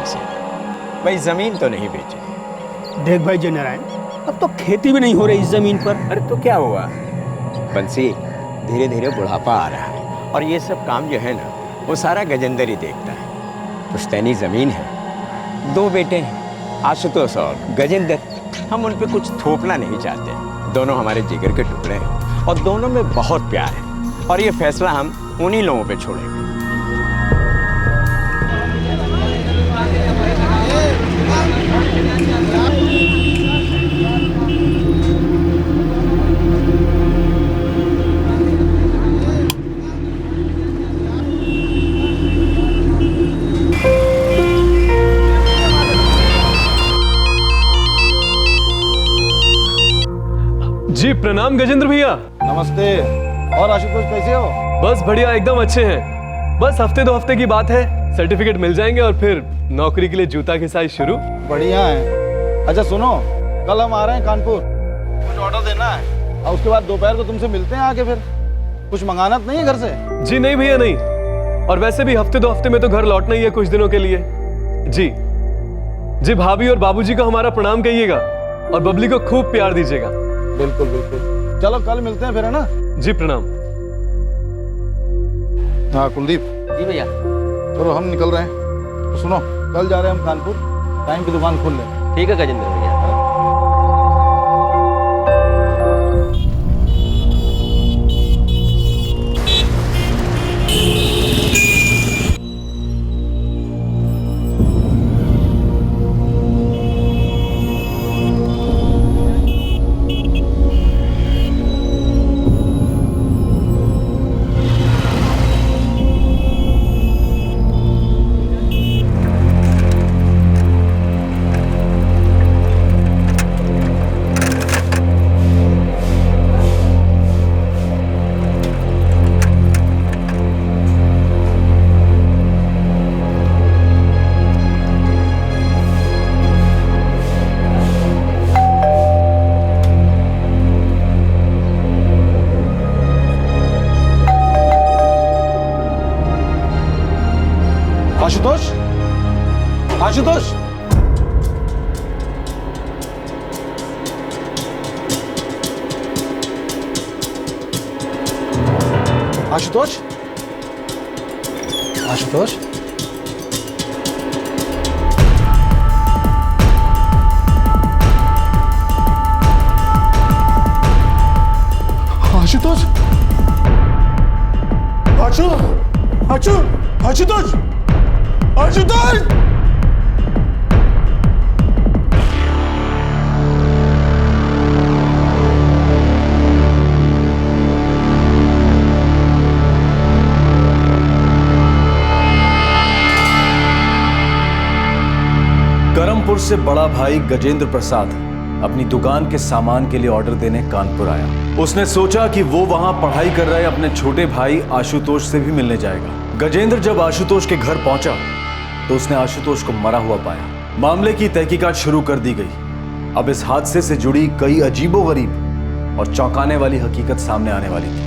से, भाई जमीन तो नहीं बेची। देख भाई जयनारायण, अब तो खेती भी नहीं हो रही इस जमीन पर। अरे तो क्या हुआ बंसी, धीरे धीरे बुढ़ापा आ रहा है और ये सब काम जो है ना वो सारा गजेंद्र ही देखता है। पुश्तैनी जमीन है, 2 बेटे हैं, आशुतोष और गजेंद्र। हम उन पे कुछ थोपना नहीं चाहते। दोनों हमारे जिगर के टुकड़े हैं और दोनों में बहुत प्यार है और ये फैसला हम उन्हीं लोगों पे छोड़ेंगे। जी प्रणाम गजेंद्र भैया। नमस्ते। और आशुतोष कैसे हो? बस बढ़िया, एकदम अच्छे हैं। बस हफ्ते 2 हफ्ते की बात है, सर्टिफिकेट मिल जाएंगे और फिर नौकरी के लिए जूता की साइज शुरू। बढ़िया है। अच्छा सुनो, कल हम आ रहे हैं कानपुर, कुछ ऑर्डर देना है और उसके बाद दोपहर को तुमसे मिलते हैं आके। फिर कुछ मंगाना तो नहीं है घर से? जी नहीं भैया, नहीं। और वैसे भी हफ्ते 2 हफ्ते में तो घर लौटना ही है कुछ दिनों के लिए। जी जी, भाभी और बाबूजी को हमारा प्रणाम कहिएगा और बबली को खूब प्यार दीजिएगा। बिल्कुल बिल्कुल। चलो कल मिलते हैं फिर, है ना? जी प्रणाम। हाँ कुलदीप। जी भैया। चलो हम निकल रहे हैं। तो सुनो, कल जा रहे हैं हम कानपुर, टाइम की दुकान खोल लें। ठीक है गजेंद्र भैया। आशुतोष, आशुतोष, आशुतोष, आशुतोष, आशुतोष, आशु, आशु, आशुतोष, आशुतोष! करमपुर से बड़ा भाई गजेंद्र प्रसाद अपनी दुकान के सामान के लिए ऑर्डर देने कानपुर आया। उसने सोचा कि वो वहां पढ़ाई कर रहे अपने छोटे भाई आशुतोष से भी मिलने जाएगा। गजेंद्र जब आशुतोष के घर पहुंचा तो उसने आशुतोष को मरा हुआ पाया। मामले की तहकीकात शुरू कर दी गई। अब इस हादसे से जुड़ी कई अजीबोगरीब और चौंकाने वाली हकीकत सामने आने वाली थी।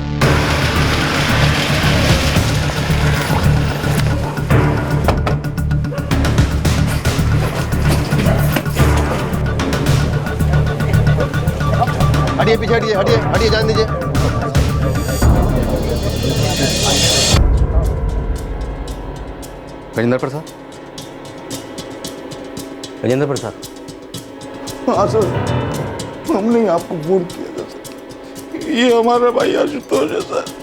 हटिए पीछे, हटिए हटिए हटिए, जान दीजिए। गजेंद्र प्रसाद, गजेंद्र प्रसाद। हाँ सर, हमने आपको फोन किया था सर। ये हमारा भाई आशुतोष है सर।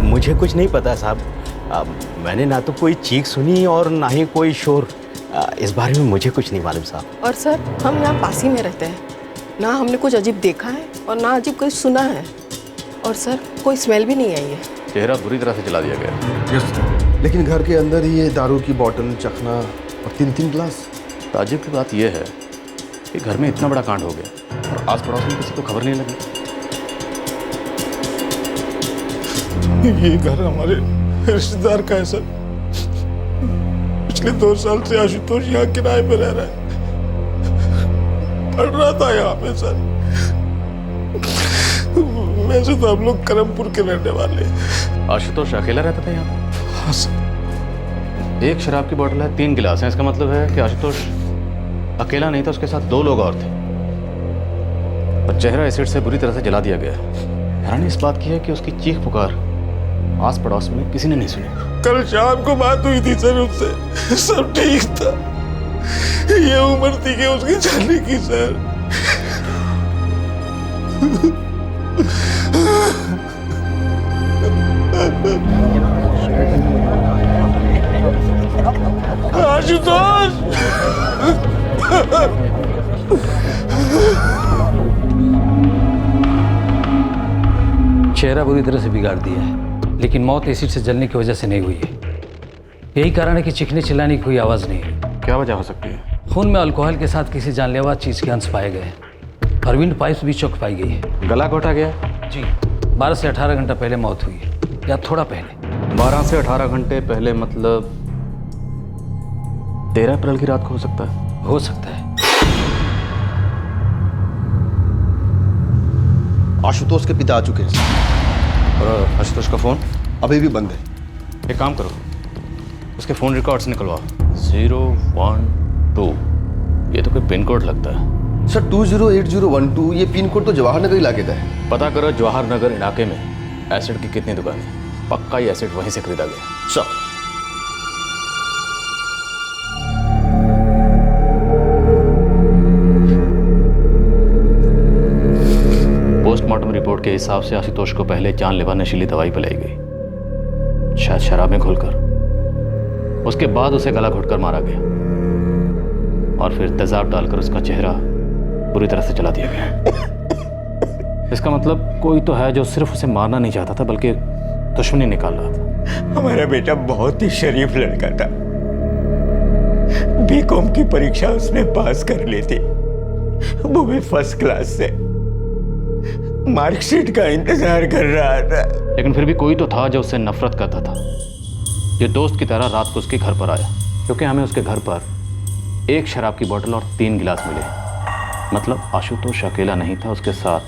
मुझे कुछ नहीं पता साहब। मैंने ना तो कोई चीख सुनी और ना ही कोई शोर। इस बारे में मुझे कुछ नहीं मालूम साहब। और सर, हम यहाँ पास ही में रहते हैं, ना हमने कुछ अजीब देखा है और ना अजीब कुछ सुना है। और सर, कोई स्मेल भी नहीं आई है। चेहरा बुरी तरह से जला दिया गया। यस। लेकिन घर के अंदर ही ये दारू की बोतल, चखना और 3-3 गिलास। ताज्जुब की बात यह है कि घर में इतना बड़ा कांड हो गया और आस पड़ोस में किसी को खबर नहीं लगी। ये घर हमारे रिश्तेदार का है सर। पिछले 2 साल से आशुतोष यहाँ किराए पे रह रहा है। पढ़ रहा था यहाँ पे सर। वैसे तो हम लोग करमपुर के रहने वाले हैं। आशुतोष अकेला रहता था यहाँ पे? हाँ सर। एक शराब की बोतल है, 3 गिलास हैं, इसका मतलब है कि आशुतोष अकेला नहीं था, उसके साथ 2 लोग और थे और चेहरा एसिड से बुरी तरह से जला दिया गया। हैरानी इस बात की है कि उसकी चीख पुकार आस पड़ोस में किसी ने नहीं सुनी। कल शाम को बात हुई थी सर उससे, सब ठीक था। ये उम्र थी कि उसकी जाने की सर। आशुतोष! चेहरा बुरी तरह से बिगाड़ दिया है, लेकिन मौत एसिड से जलने की वजह से नहीं हुई है। यही कारण है कि चीखने चिल्लाने की कोई आवाज़ नहीं है। क्या वजह हो सकती है? खून में अल्कोहल के साथ किसी जानलेवा चीज़ के अंश पाए गए हैं और विंड पाइप्स भी चौक पाई गई है। गला घोटा गया? जी, 12 से 18 घंटा पहले मौत हुई है, या थोड़ा पहले। 12 से 18 घंटे पहले मतलब 13 अप्रैल की रात को हो सकता है। हो सकता है। आशुतोष के पिता आ चुके हैं सर। और आशुतोष का फ़ोन? अभी भी बंद है। एक काम करो, उसके फ़ोन रिकॉर्ड्स निकलवाओ। 012, ये तो कोई पिन कोड लगता है। सर 208012, ये पिन कोड तो जवाहर नगर इलाके का है। पता करो जवाहर नगर इलाके में एसिड की कितनी दुकानें। पक्का ये एसिड वहीं से खरीदा गया। सर पोस्टमार्टम रिपोर्ट के हिसाब से आशुतोष को पहले जानलेवा नशीली दवाई पिलाई गई, शायद शराब में घोलकर। उसके बाद उसे गला घोटकर मारा गया और फिर तेजाब डालकर उसका चेहरा बुरी तरह से जला दिया गया। इसका मतलब कोई तो है जो सिर्फ उसे मारना नहीं चाहता था, बल्कि दुश्मनी निकाल रहा था। हमारा बेटा बहुत ही शरीफ लड़का था। बीकॉम की परीक्षा उसने पास कर ली थी, वो भी फर्स्ट क्लास से। मार्कशीट का इंतजार कर रहा था। लेकिन फिर भी कोई तो था जो उससे नफरत करता था, जो दोस्त की तरह रात को उसके घर पर आया, क्योंकि हमें उसके घर पर 1 शराब की बोतल और 3 गिलास मिले। मतलब आशुतोष अकेला नहीं था, उसके साथ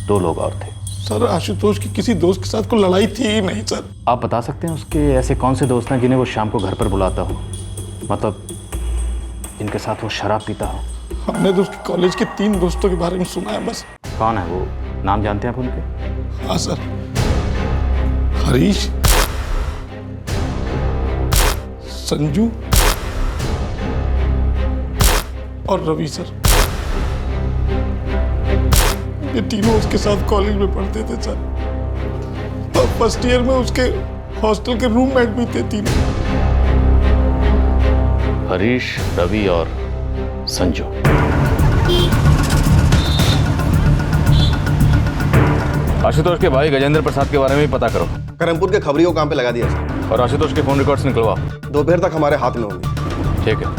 2 लोग और थे। सर आशुतोष की किसी दोस्त के साथ कोई लड़ाई थी ही नहीं सर। आप बता सकते हैं उसके ऐसे कौन से दोस्त हैं जिन्हें वो शाम को घर पर बुलाता हो, मतलब जिनके साथ वो शराब पीता हो? हमने तो उसके कॉलेज के 3 दोस्तों के बारे में सुना है बस। कौन है वो? नाम जानते हैं आप उनके? हाँ सर, हरीश, संजू और रवि सर। ये तीनों उसके साथ कॉलेज में पढ़ते थे सर। और फर्स्ट ईयर में उसके हॉस्टल के रूममेट भी थे तीनों। हरीश, रवि और संजू। आशुतोष के भाई गजेंद्र प्रसाद के बारे में भी पता करो। करमपुर के खबरी को काम पे लगा दिया सर। और आशुतोष के फोन रिकॉर्ड्स निकलवाओ। दोपहर तक हमारे हाथ में होंगे। ठीक है।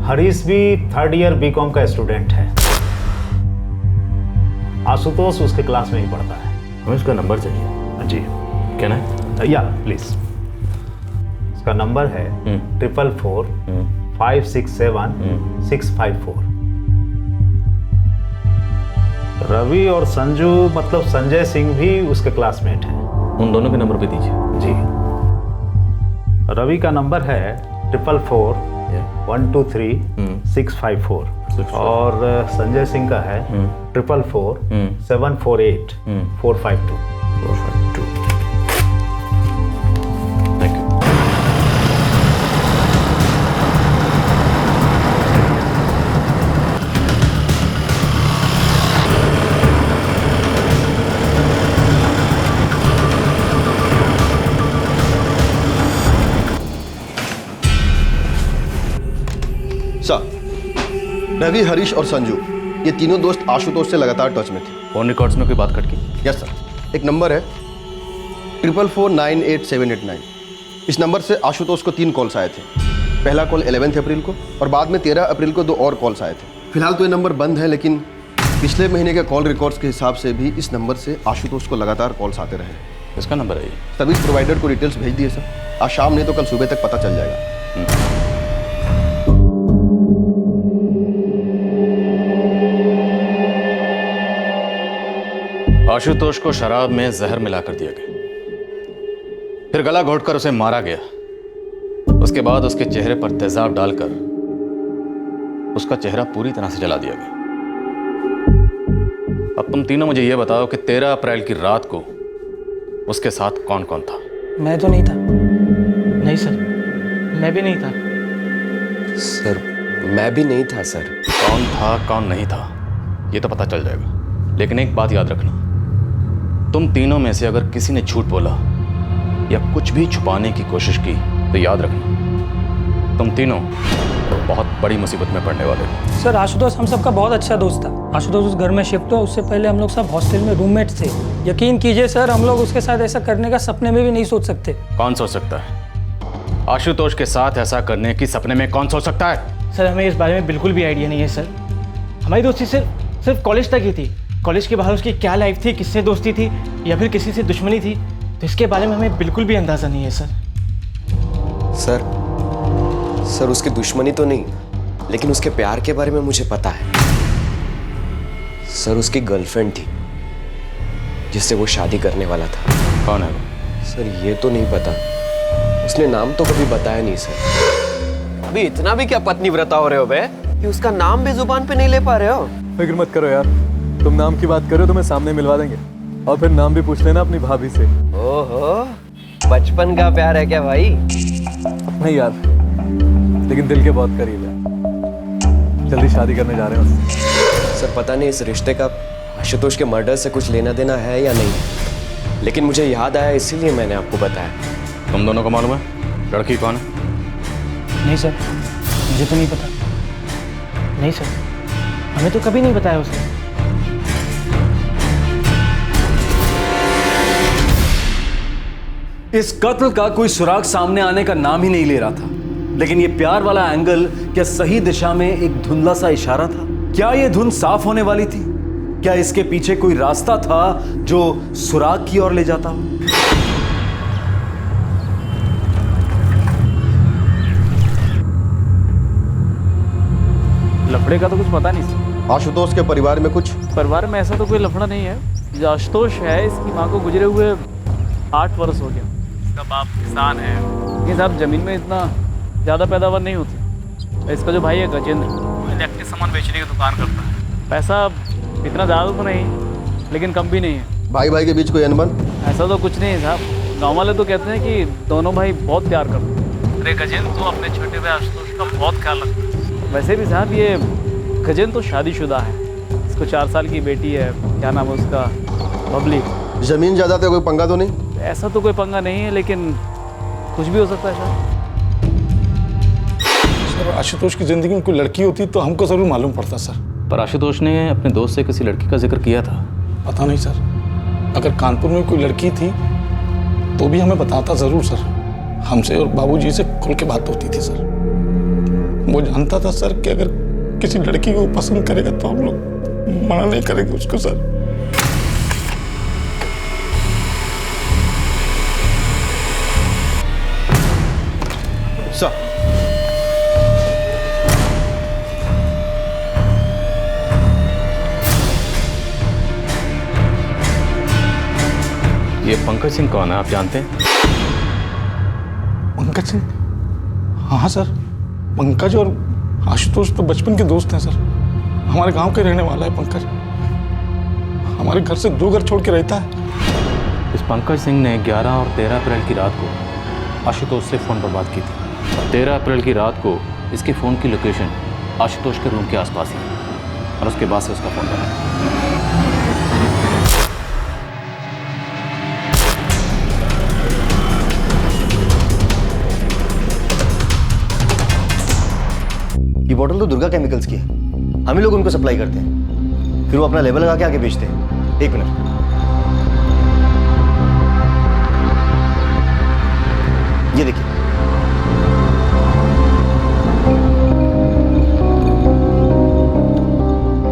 हरीश भी 3rd ईयर बीकॉम का स्टूडेंट है। आशुतोष उसके क्लास में ही पढ़ता है। हमें उसका नंबर चाहिए। जी, क्या ना है? या प्लीज। उसका नंबर है 444 567 654। रवि और संजू मतलब संजय सिंह भी उसके क्लासमेट हैं। उन दोनों के नंबर पे दीजिए। जी, रवि का नंबर है 444 123 654 और संजय सिंह का है 444 748 452। Thank you. Sir, Ravi, Harish और संजू ये तीनों दोस्त आशुतोष से लगातार टच में थे। फोन रिकॉर्ड्स में कोई बात खटकी? यस सर, एक नंबर है 44498789। इस नंबर से आशुतोष को 3 कॉल्स आए थे। पहला कॉल 11 अप्रैल को और बाद में 13 अप्रैल को 2 और कॉल्स आए थे। फिलहाल तो ये नंबर बंद है, लेकिन पिछले महीने के कॉल रिकॉर्ड्स के हिसाब से भी इस नंबर से आशुतोष को लगातार कॉल्स आते रहे। किसका नंबर है ये? सर्विस प्रोवाइडर को डिटेल्स भेज दिए सर। आज शाम नहीं तो कल सुबह तक पता चल जाएगा। आशुतोष को शराब में जहर मिलाकर दिया गया, फिर गला घोटकर उसे मारा गया। उसके बाद उसके चेहरे पर तेजाब डालकर उसका चेहरा पूरी तरह से जला दिया गया। अब तुम तीनों मुझे यह बताओ कि 13 अप्रैल की रात को उसके साथ कौन कौन था? मैं तो नहीं था। नहीं सर, मैं भी नहीं था। सर, मैं भी नहीं था सर। कौन था कौन नहीं था ये तो पता चल जाएगा, लेकिन एक बात याद रखना, तुम तीनों में से अगर किसी ने झूठ बोला या कुछ भी छुपाने की कोशिश की तो याद रखना तुम तीनों बहुत बड़ी मुसीबत में पड़ने वाले हो। सर, आशुतोष हम सबका बहुत अच्छा दोस्त था। आशुतोष उस घर में शिफ्ट हुआ, उससे पहले हम लोग सब हॉस्टल में रूममेट थे। यकीन कीजिए सर, हम लोग उसके साथ ऐसा करने का सपने में भी नहीं सोच सकते। कौन सोच सकता है? आशुतोष के साथ ऐसा करने की सपने में कौन सोच सकता है? सर, हमें इस बारे में बिल्कुल भी आइडिया नहीं है सर। हमारी दोस्ती सिर्फ कॉलेज तक ही थी। कॉलेज के बाहर उसकी क्या लाइफ थी, किससे दोस्ती थी या फिर किसी से दुश्मनी थी, तो इसके बारे में हमें बिल्कुल भी अंदाज़ा नहीं है सर। सर, उसकी दुश्मनी तो नहीं, लेकिन उसके प्यार के बारे में मुझे पता है। सर, उसकी गर्लफ्रेंड थी जिससे वो शादी करने वाला था। कौन है वो? सर, ये तो नहीं पता। उसने नाम तो कभी बताया नहीं सर। अभी इतना भी क्या पत्नीव्रता हो रहे हो बे कि उसका नाम भी जुबान पे नहीं ले पा रहे हो? फिक्र मत करो यार, तुम नाम की बात करो तो मैं सामने मिलवा देंगे, और फिर नाम भी पूछ लेना अपनी भाभी से। ओहो, बचपन का प्यार है क्या भाई? नहीं यार, लेकिन दिल के बहुत करीब है। जल्दी शादी करने जा रहे हैं उससे। सर, पता नहीं इस रिश्ते का आशुतोष के मर्डर से कुछ लेना देना है या नहीं, लेकिन मुझे याद आया इसीलिए मैंने आपको बताया। तुम दोनों को मालूम है लड़की कौन है? नहीं सर, मुझे तो नहीं पता। नहीं सर, हमें तो कभी नहीं बताया उसने। इस कत्ल का कोई सुराग सामने आने का नाम ही नहीं ले रहा था, लेकिन ये प्यार वाला एंगल क्या सही दिशा में एक धुंधला सा इशारा था? क्या ये धुंध साफ होने वाली थी? क्या इसके पीछे कोई रास्ता था जो सुराग की ओर ले जाता? लफड़े का तो कुछ पता नहीं सर। आशुतोष के परिवार में कुछ? परिवार में ऐसा तो कोई लफड़ा नहीं है। जो आशुतोष है, इसकी माँ को गुजरे हुए 8 वर्ष हो गया। इसका बाप किसान है, लेकिन साहब जमीन में इतना ज़्यादा पैदावार नहीं होती। इसका जो भाई है गजेंद्र, इलेक्ट्रिक सामान बेचने की दुकान करता है। पैसा इतना ज़्यादा तो नहीं, लेकिन कम भी नहीं है। भाई भाई के बीच कोई अनबन? ऐसा तो कुछ नहीं है साहब। गाँव वाले तो कहते हैं कि दोनों भाई बहुत प्यार करते हैं। अरे गजेंद्र तो अपने छोटे भाई आशुतोष का बहुत ख्याल रखता है। वैसे भी साहब ये गजेंद्र तो शादीशुदा है, इसको 4 साल की बेटी है। क्या नाम है उसका? बबली। जमीन जायदाद का कोई पंगा तो नहीं? ऐसा तो कोई पंगा नहीं है, लेकिन कुछ भी हो सकता है सर, आशुतोष की जिंदगी में कोई लड़की होती तो हमको जरूर मालूम पड़ता सर। पर आशुतोष ने अपने दोस्त से किसी लड़की का जिक्र किया था। पता नहीं सर, अगर कानपुर में कोई लड़की थी तो भी हमें बताता जरूर सर। हमसे और बाबूजी से खुल के बात होती थी सर। वो जानता था सर कि अगर किसी लड़की को पसंद करेगा तो हम लोग मना नहीं करेंगे उसको सर। सर, ये पंकज सिंह कौन है, आप जानते हैं? पंकज सिंह? हाँ सर, पंकज और आशुतोष तो बचपन के दोस्त हैं सर। हमारे गांव के रहने वाला है पंकज। हमारे घर से 2 घर छोड़ के रहता है। इस पंकज सिंह ने 11 और 13 अप्रैल की रात को आशुतोष से फ़ोन पर बात की थी। 13 अप्रैल की रात को इसके फ़ोन की लोकेशन आशुतोष के रूम के आसपास ही है, और उसके बाद से उसका फ़ोन बना। ये बोतल तो दुर्गा केमिकल्स की है, हम ही लोग उनको सप्लाई करते हैं, फिर वो अपना लेबल लगा के आगे बेचते हैं। 1 मिनट। ये देखिए,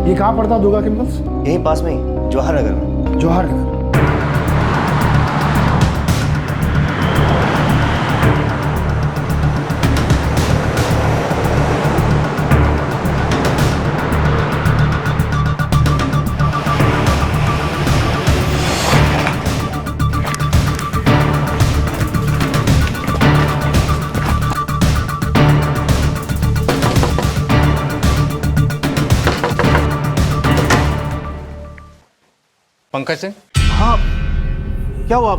ये कहाँ पड़ता है दुर्गा केमिकल्स? यहीं पास में ही, जवाहर नगर में। जवाहर नगर। पंकज सिंह? हाँ, क्या हुआ,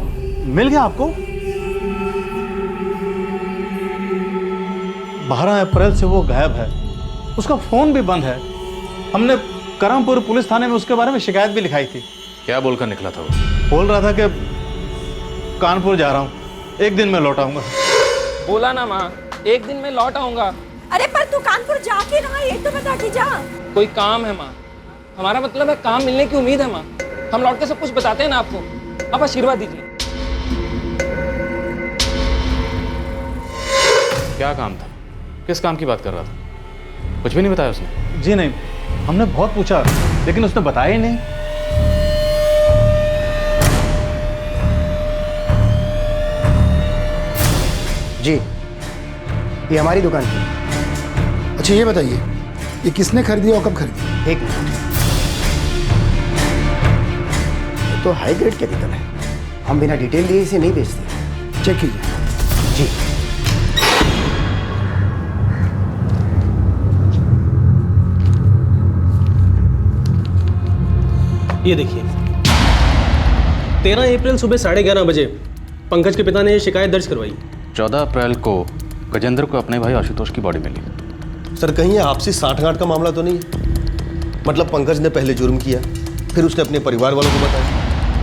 मिल गया आपको? 12 अप्रैल से वो गायब है, उसका फोन भी बंद है। हमने करमपुर पुलिस थाने में उसके बारे में शिकायत भी लिखाई थी। क्या बोलकर निकला था वो? बोल रहा था कि कानपुर जा रहा हूँ, 1 दिन में लौट आऊंगा। बोला ना माँ, 1 दिन में लौट आऊंगा। अरे पर तू कानपुर जा के रहा, ये तो बता के जा। कोई काम है माँ, हमारा मतलब है काम मिलने की उम्मीद है माँ। हम लौट के सब कुछ बताते हैं ना आपको, आप आशीर्वाद दीजिए। क्या काम था? किस काम की बात कर रहा था? कुछ भी नहीं बताया उसने? जी नहीं, हमने बहुत पूछा लेकिन उसने बताया ही नहीं। जी, ये हमारी दुकान की। अच्छा ये बताइए, ये किसने खरीदी और कब खरीदी? 1 मिनट। तो हाई ग्रेड केमिकल है, हम बिना डिटेल दिए इसे नहीं बेचते। चेक कीजिए। जी। ये देखिए, 13 अप्रैल सुबह 11:30 बजे पंकज के पिता ने शिकायत दर्ज करवाई। 14 अप्रैल को गजेंद्र को अपने भाई आशुतोष की बॉडी मिली। सर कहीं ये आपसी साठगांठ का मामला तो नहीं है? मतलब पंकज ने पहले जुर्म किया, फिर उसने अपने परिवार वालों को बताया,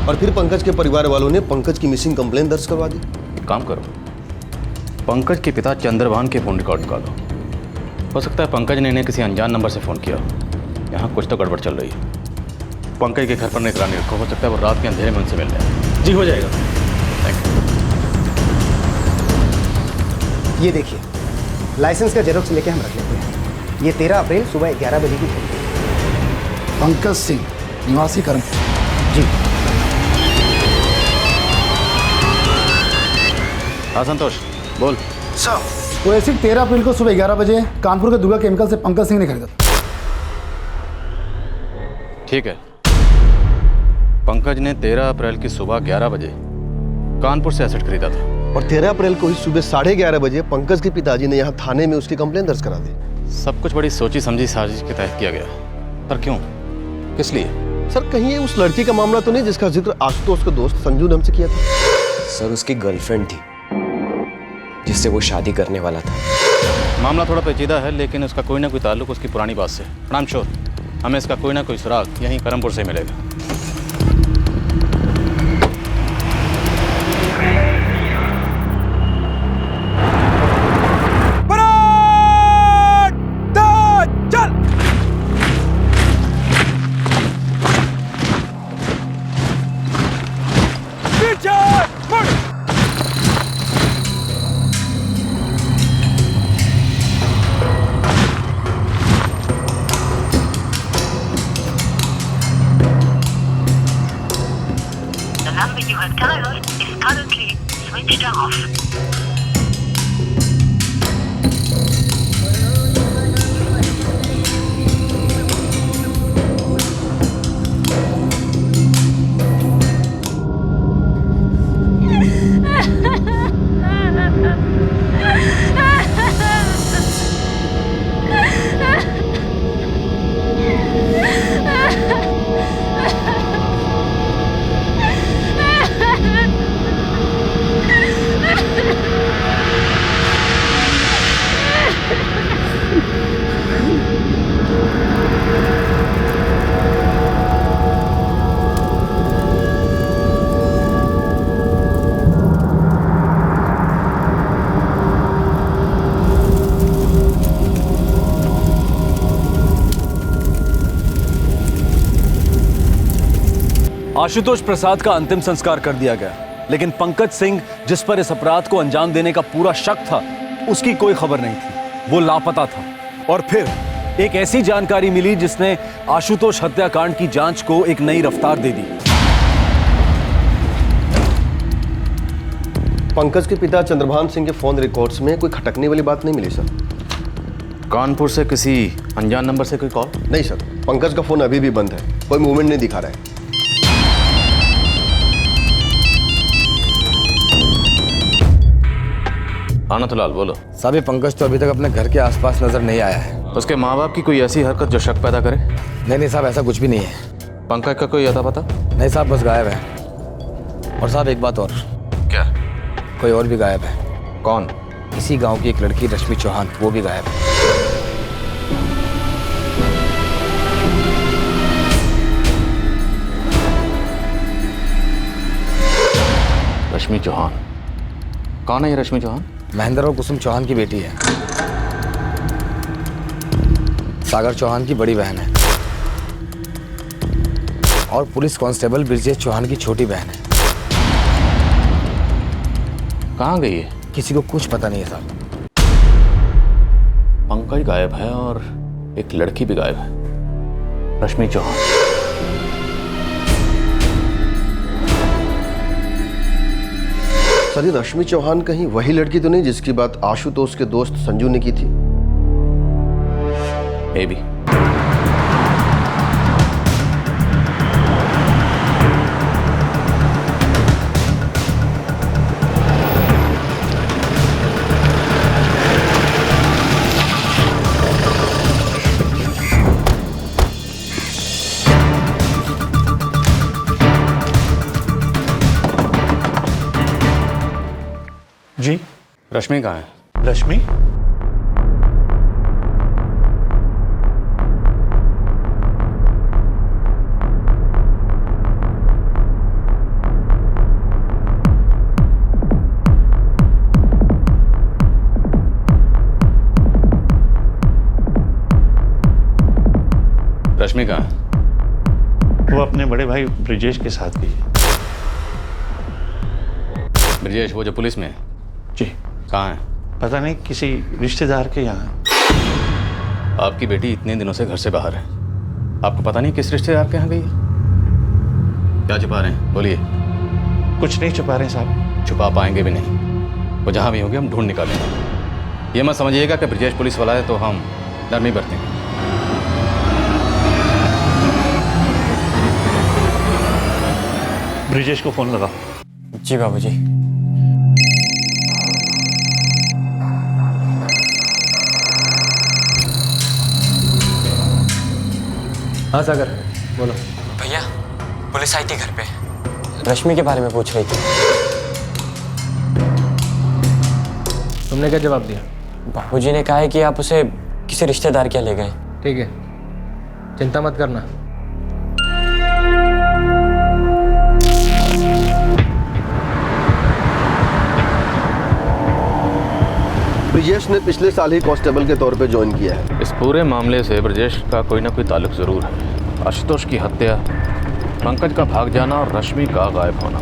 और फिर पंकज के परिवार वालों ने पंकज की मिसिंग कंप्लेन दर्ज करवा दी। एक काम करो, पंकज के पिता चंद्रभान के फोन रिकॉर्ड निकालो। हो सकता है पंकज ने इन्हें किसी अनजान नंबर से फ़ोन किया। यहाँ कुछ तो गड़बड़ चल रही है। पंकज के घर पर निगरानी रखो, हो सकता है वो रात के अंधेरे में उनसे मिल जाए। जी हो जाएगा। Thank you. ये देखिए, लाइसेंस का जेरोक्स लेके हम रख लेते हैं। ये 13 अप्रैल सुबह 11 बजे की घटना है। पंकज सिंह, निवासी करमपुर। जी। हाँ संतोष, बोल। सर, वो ऐसी 13 अप्रैल को सुबह 11 बजे कानपुर के दुर्गा केमिकल से पंकज सिंह ने खरीदा था। ठीक है, पंकज ने 13 अप्रैल की सुबह 11 बजे कानपुर से एसेट खरीदा था, और 13 अप्रैल को ही सुबह 11:30 बजे पंकज के पिताजी ने यहाँ थाने में उसकी कंप्लेन दर्ज करा दी। सब कुछ बड़ी सोची समझी साजिश के तहत किया गया। पर क्यों, किस लिए? सर कहीं ये उस लड़की का मामला तो नहीं जिसका जिक्र आशुतोष के दोस्त संजू ने हमसे किया था? सर उसकी गर्लफ्रेंड थी जिससे वो शादी करने वाला था। मामला थोड़ा पेचीदा है, लेकिन उसका कोई ना कोई ताल्लुक उसकी पुरानी बात से। प्रणाम श्योर, हमें इसका कोई ना कोई सुराग यहीं करमपुर से मिलेगा। आशुतोष प्रसाद का अंतिम संस्कार कर दिया गया, लेकिन पंकज सिंह, जिस पर इस अपराध को अंजाम देने का पूरा शक था, उसकी कोई खबर नहीं थी। वो लापता था। और फिर एक ऐसी जानकारी मिली जिसने आशुतोष हत्याकांड की जांच को एक नई रफ्तार दे दी। पंकज के पिता चंद्रभान सिंह के फोन रिकॉर्ड्स में कोई खटकने वाली बात नहीं मिली सर। कानपुर से किसी अनजान नंबर से कोई कॉल? नहीं सर, पंकज का फोन अभी भी बंद है, कोई मूवमेंट नहीं दिखा रहा है। आनंदलाल बोलो। साहब ये पंकज तो अभी तक अपने घर के आसपास नजर नहीं आया है। उसके माँ बाप की कोई ऐसी हरकत जो शक पैदा करे? नहीं साहब, ऐसा कुछ भी नहीं है। पंकज का कोई अता पता? नहीं साहब, बस गायब है। और साहब एक बात और। क्या? कोई और भी गायब है। कौन? इसी गांव की एक लड़की रश्मि चौहान, वो भी गायब है। रश्मि चौहान? कौन है ये रश्मि चौहान? महेंद्र और कुसुम चौहान की बेटी है। सागर चौहान की बड़ी बहन है और पुलिस कांस्टेबल ब्रिजेश चौहान की छोटी बहन है। कहाँ गई है? किसी को कुछ पता नहीं है साहब। पंकज गायब है और एक लड़की भी गायब है, रश्मि चौहान। सर, ये रश्मि चौहान कहीं वही लड़की तो नहीं जिसकी बात आशुतोष के दोस्त संजू ने की थी? May be. जी? रश्मि कहाँ है? रश्मि? रश्मि कहाँ है? वो अपने बड़े भाई ब्रिजेश के साथ गई है। ब्रिजेश वो जो पुलिस में है? जी। कहाँ है? पता नहीं, किसी रिश्तेदार के यहाँ। आपकी बेटी इतने दिनों से घर से बाहर है, आपको पता नहीं किस रिश्तेदार के यहाँ गई है? क्या छुपा रहे हैं, बोलिए। कुछ नहीं छुपा रहे साहब। छुपा पाएंगे भी नहीं, वो जहाँ भी होंगे हम ढूंढ निकालेंगे। ये मत समझिएगा कि ब्रिजेश पुलिस वाला है तो हम नरमी बरतेंगे। ब्रिजेश को फोन लगा। जी बाबूजी। हाँ सागर बोलो। भैया पुलिस आई थी घर पे, रश्मि के बारे में पूछ रही थी। तुमने क्या जवाब दिया? बाबूजी ने कहा है कि आप उसे किसी रिश्तेदार के ले गए। ठीक है, चिंता मत करना। ब्रिजेश ने पिछले साल ही कांस्टेबल के तौर पे ज्वाइन किया है। इस पूरे मामले से ब्रिजेश का कोई ना कोई ताल्लुक जरूर है। आशुतोष की हत्या, पंकज का भाग जाना और रश्मि का गायब होना।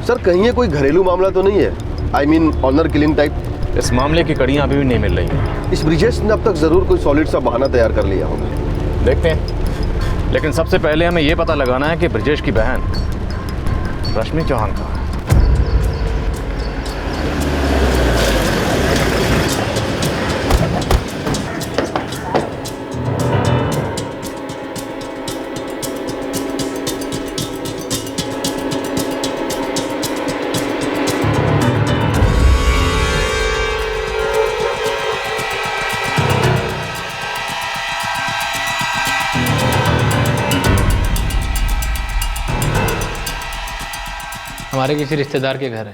सर, कहीं ये कोई घरेलू मामला तो नहीं है? I mean honour killing type? इस मामले की कड़ियां अभी भी नहीं मिल रही हैं। इस ब्रिजेश ने अब तक जरूर कोई सॉलिड सा बहाना तैयार कर लिया होगा। देखते हैं, लेकिन सबसे पहले हमें यह पता लगाना है कि ब्रिजेश की बहन रश्मि चौहान कहाँ है। हमारे किसी रिश्तेदार के घर है।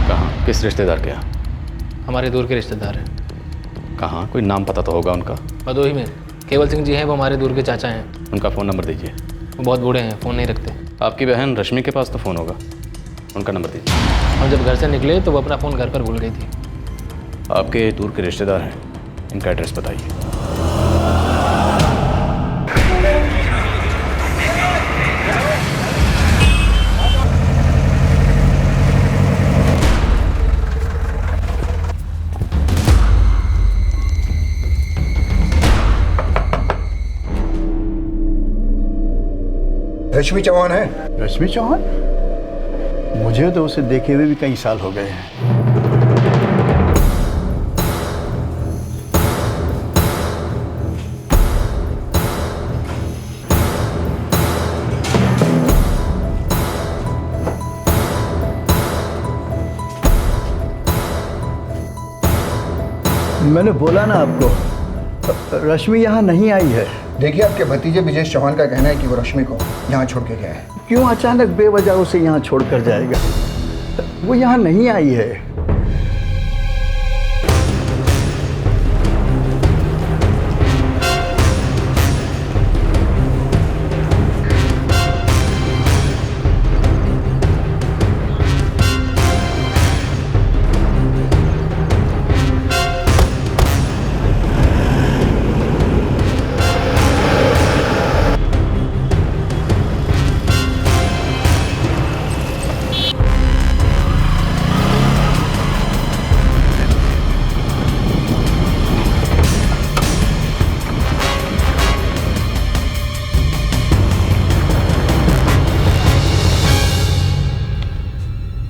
कहाँ? किस रिश्तेदार के यहाँ? हमारे दूर के रिश्तेदार हैं। कहाँ? कोई नाम पता तो होगा उनका। भदोही में केवल सिंह जी हैं, वो हमारे दूर के चाचा हैं। उनका फ़ोन नंबर दीजिए। वो बहुत बूढ़े हैं, फ़ोन नहीं रखते। आपकी बहन रश्मि के पास तो फ़ोन होगा, उनका नंबर दीजिए। हम जब घर से निकले तो वो अपना फ़ोन घर पर भूल गई थी। आपके दूर के रिश्तेदार हैं, इनका एड्रेस बताइए। रश्मि चौहान है? रश्मि चौहान? मुझे तो उसे देखे हुए भी कई साल हो गए हैं। मैंने बोला ना आपको, रश्मि यहाँ नहीं आई है। देखिए, आपके भतीजे विजेश चौहान का कहना है कि वो रश्मि को यहाँ छोड़ के गया है। क्यों अचानक बेवजह उसे यहाँ छोड़कर जाएगा? वो यहाँ नहीं आई है।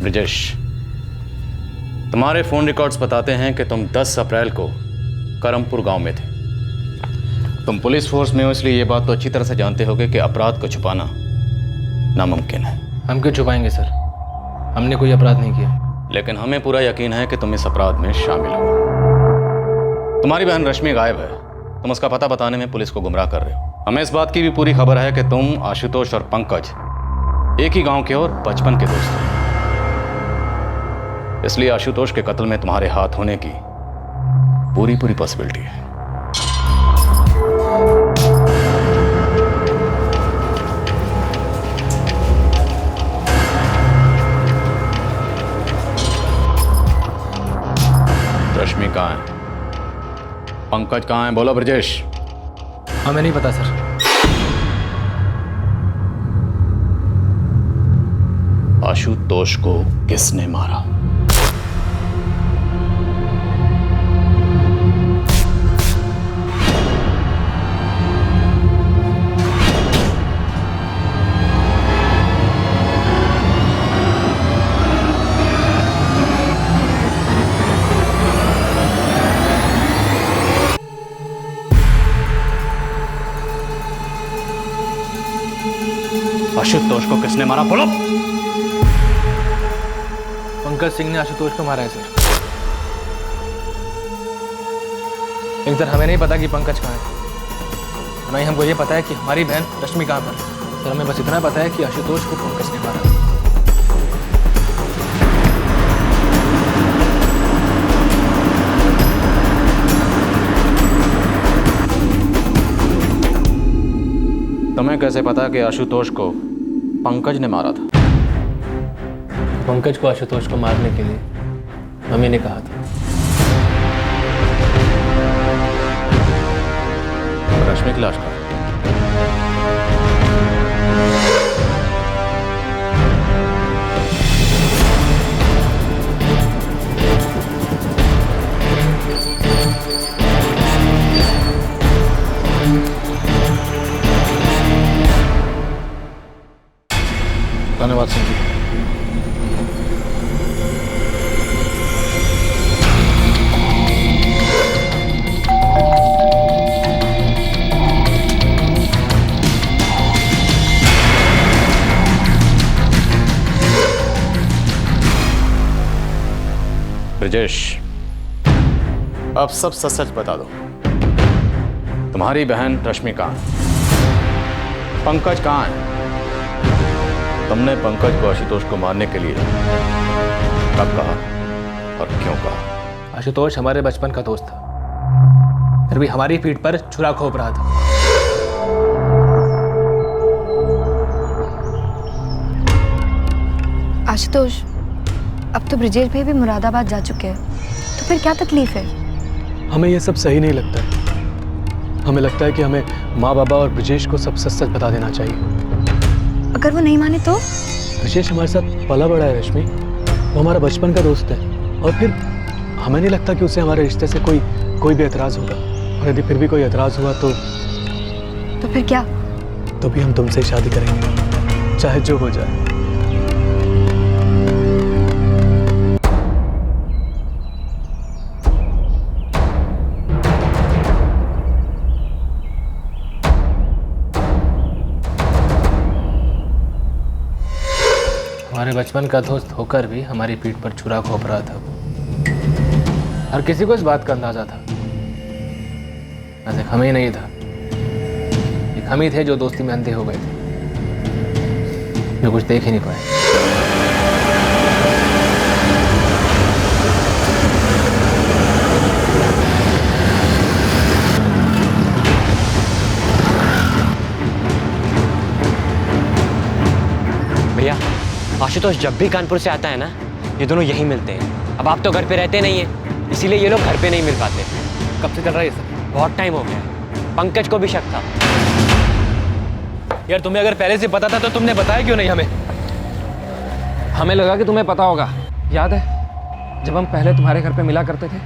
ब्रिजेश, तुम्हारे फोन रिकॉर्ड्स बताते हैं कि तुम 10 अप्रैल को करमपुर गांव में थे। तुम पुलिस फोर्स में हो, इसलिए ये बात तो अच्छी तरह से जानते होगे कि अपराध को छुपाना नामुमकिन है। हम क्यों छुपाएंगे सर? हमने कोई अपराध नहीं किया। लेकिन हमें पूरा यकीन है कि तुम इस अपराध में शामिल हो। तुम्हारी बहन रश्मि गायब है। तुम उसका पता बताने में पुलिस को गुमराह कर रहे हो। हमें इस बात की भी पूरी खबर है कि तुम, आशुतोष और पंकज एक ही गांव के और बचपन के दोस्त हो। इसलिए आशुतोष के कत्ल में तुम्हारे हाथ होने की पूरी पॉसिबिलिटी है। रश्मि कहाँ है? पंकज कहाँ है? बोलो ब्रजेश। हमें नहीं पता सर। आशुतोष को किसने मारा? आशुतोष को किसने मारा? बोलो। पंकज सिंह ने आशुतोष को मारा है सर। लेकिन सर हमें नहीं पता कि पंकज कहाँ है। नहीं, हमको ये पता है कि हमारी बहन रश्मि कहाँ पर। सर हमें बस इतना पता है कि आशुतोष को पंकज ने मारा। तुम्हें कैसे पता कि आशुतोष को पंकज ने मारा था? पंकज को आशुतोष को मारने के लिए मम्मी ने कहा था। रश्मि की लाश का? धन्यवाद सिंह जी। ब्रजेश, अब सब सच सच बता दो। तुम्हारी बहन रश्मि कहाँ है? पंकज कहाँ है? तुमने पंकज को आशुतोष को मारने के लिए कब कहा और क्यों कहा? आशुतोष हमारे बचपन का दोस्त था, फिर भी हमारी पीठ पर छुरा घोंप रहा था। आशुतोष, अब तो ब्रिजेश भाई भी मुरादाबाद जा चुके हैं, तो फिर क्या तकलीफ है? हमें यह सब सही नहीं लगता है। हमें लगता है कि हमें माँ बाबा और ब्रिजेश को सब सच सच बता देना चाहिए। अगर वो नहीं माने तो? ब्रिजेश हमारे साथ पला बड़ा है रश्मि, वो हमारा बचपन का दोस्त है। और फिर हमें नहीं लगता कि उसे हमारे रिश्ते से कोई भी एतराज़ होगा। और यदि फिर भी कोई एतराज़ हुआ तो फिर क्या? तो भी हम तुमसे शादी करेंगे। चाहे जो हो जाए। हमारे बचपन का दोस्त होकर भी हमारी पीठ पर छुरा घोंप रहा था। हर किसी को इस बात का अंदाजा था, बस एक हम ही नहीं था। एक हम ही थे जो दोस्ती में अंधे हो गए थे, जो कुछ देख ही नहीं पाए। भैया, आशुतोष जब भी कानपुर से आता है ना, ये दोनों यहीं मिलते हैं। अब आप तो घर पे रहते नहीं हैं, इसीलिए ये लोग घर पे नहीं मिल पाते। कब से चल रहा है ये सब? बहुत टाइम हो गया है। पंकज को भी शक था। यार तुम्हें अगर पहले से पता था तो तुमने बताया क्यों नहीं हमें? हमें लगा कि तुम्हें पता होगा। याद है जब हम पहले तुम्हारे घर पे मिला करते थे,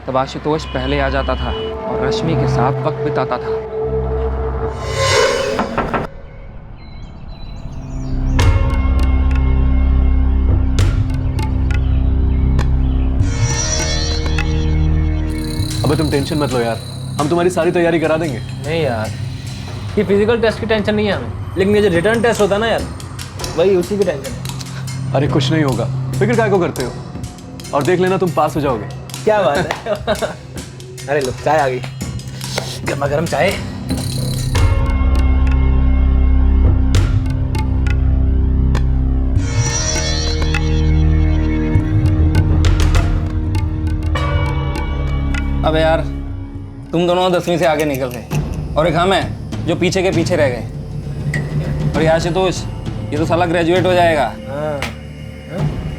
तब आशुतोष पहले आ जाता था और रश्मि के साथ वक्त बिताता था। अबे तुम टेंशन मत लो यार, हम तुम्हारी सारी तैयारी करा देंगे। नहीं यार, ये फिजिकल टेस्ट की टेंशन नहीं है हमें, लेकिन ये जो रिटर्न टेस्ट होता है ना यार, वही उसी की टेंशन है। अरे कुछ नहीं होगा, फिक्र काय को करते हो? और देख लेना तुम पास हो जाओगे। क्या बात है। अरे लो चाय आ गई, गर्मा गर्म चाय। अबे यार, तुम दोनों 10वीं से आगे निकल गए और एक हम है जो पीछे के पीछे रह गए। और ये आशुतोष, ये तो साला ग्रेजुएट हो जाएगा।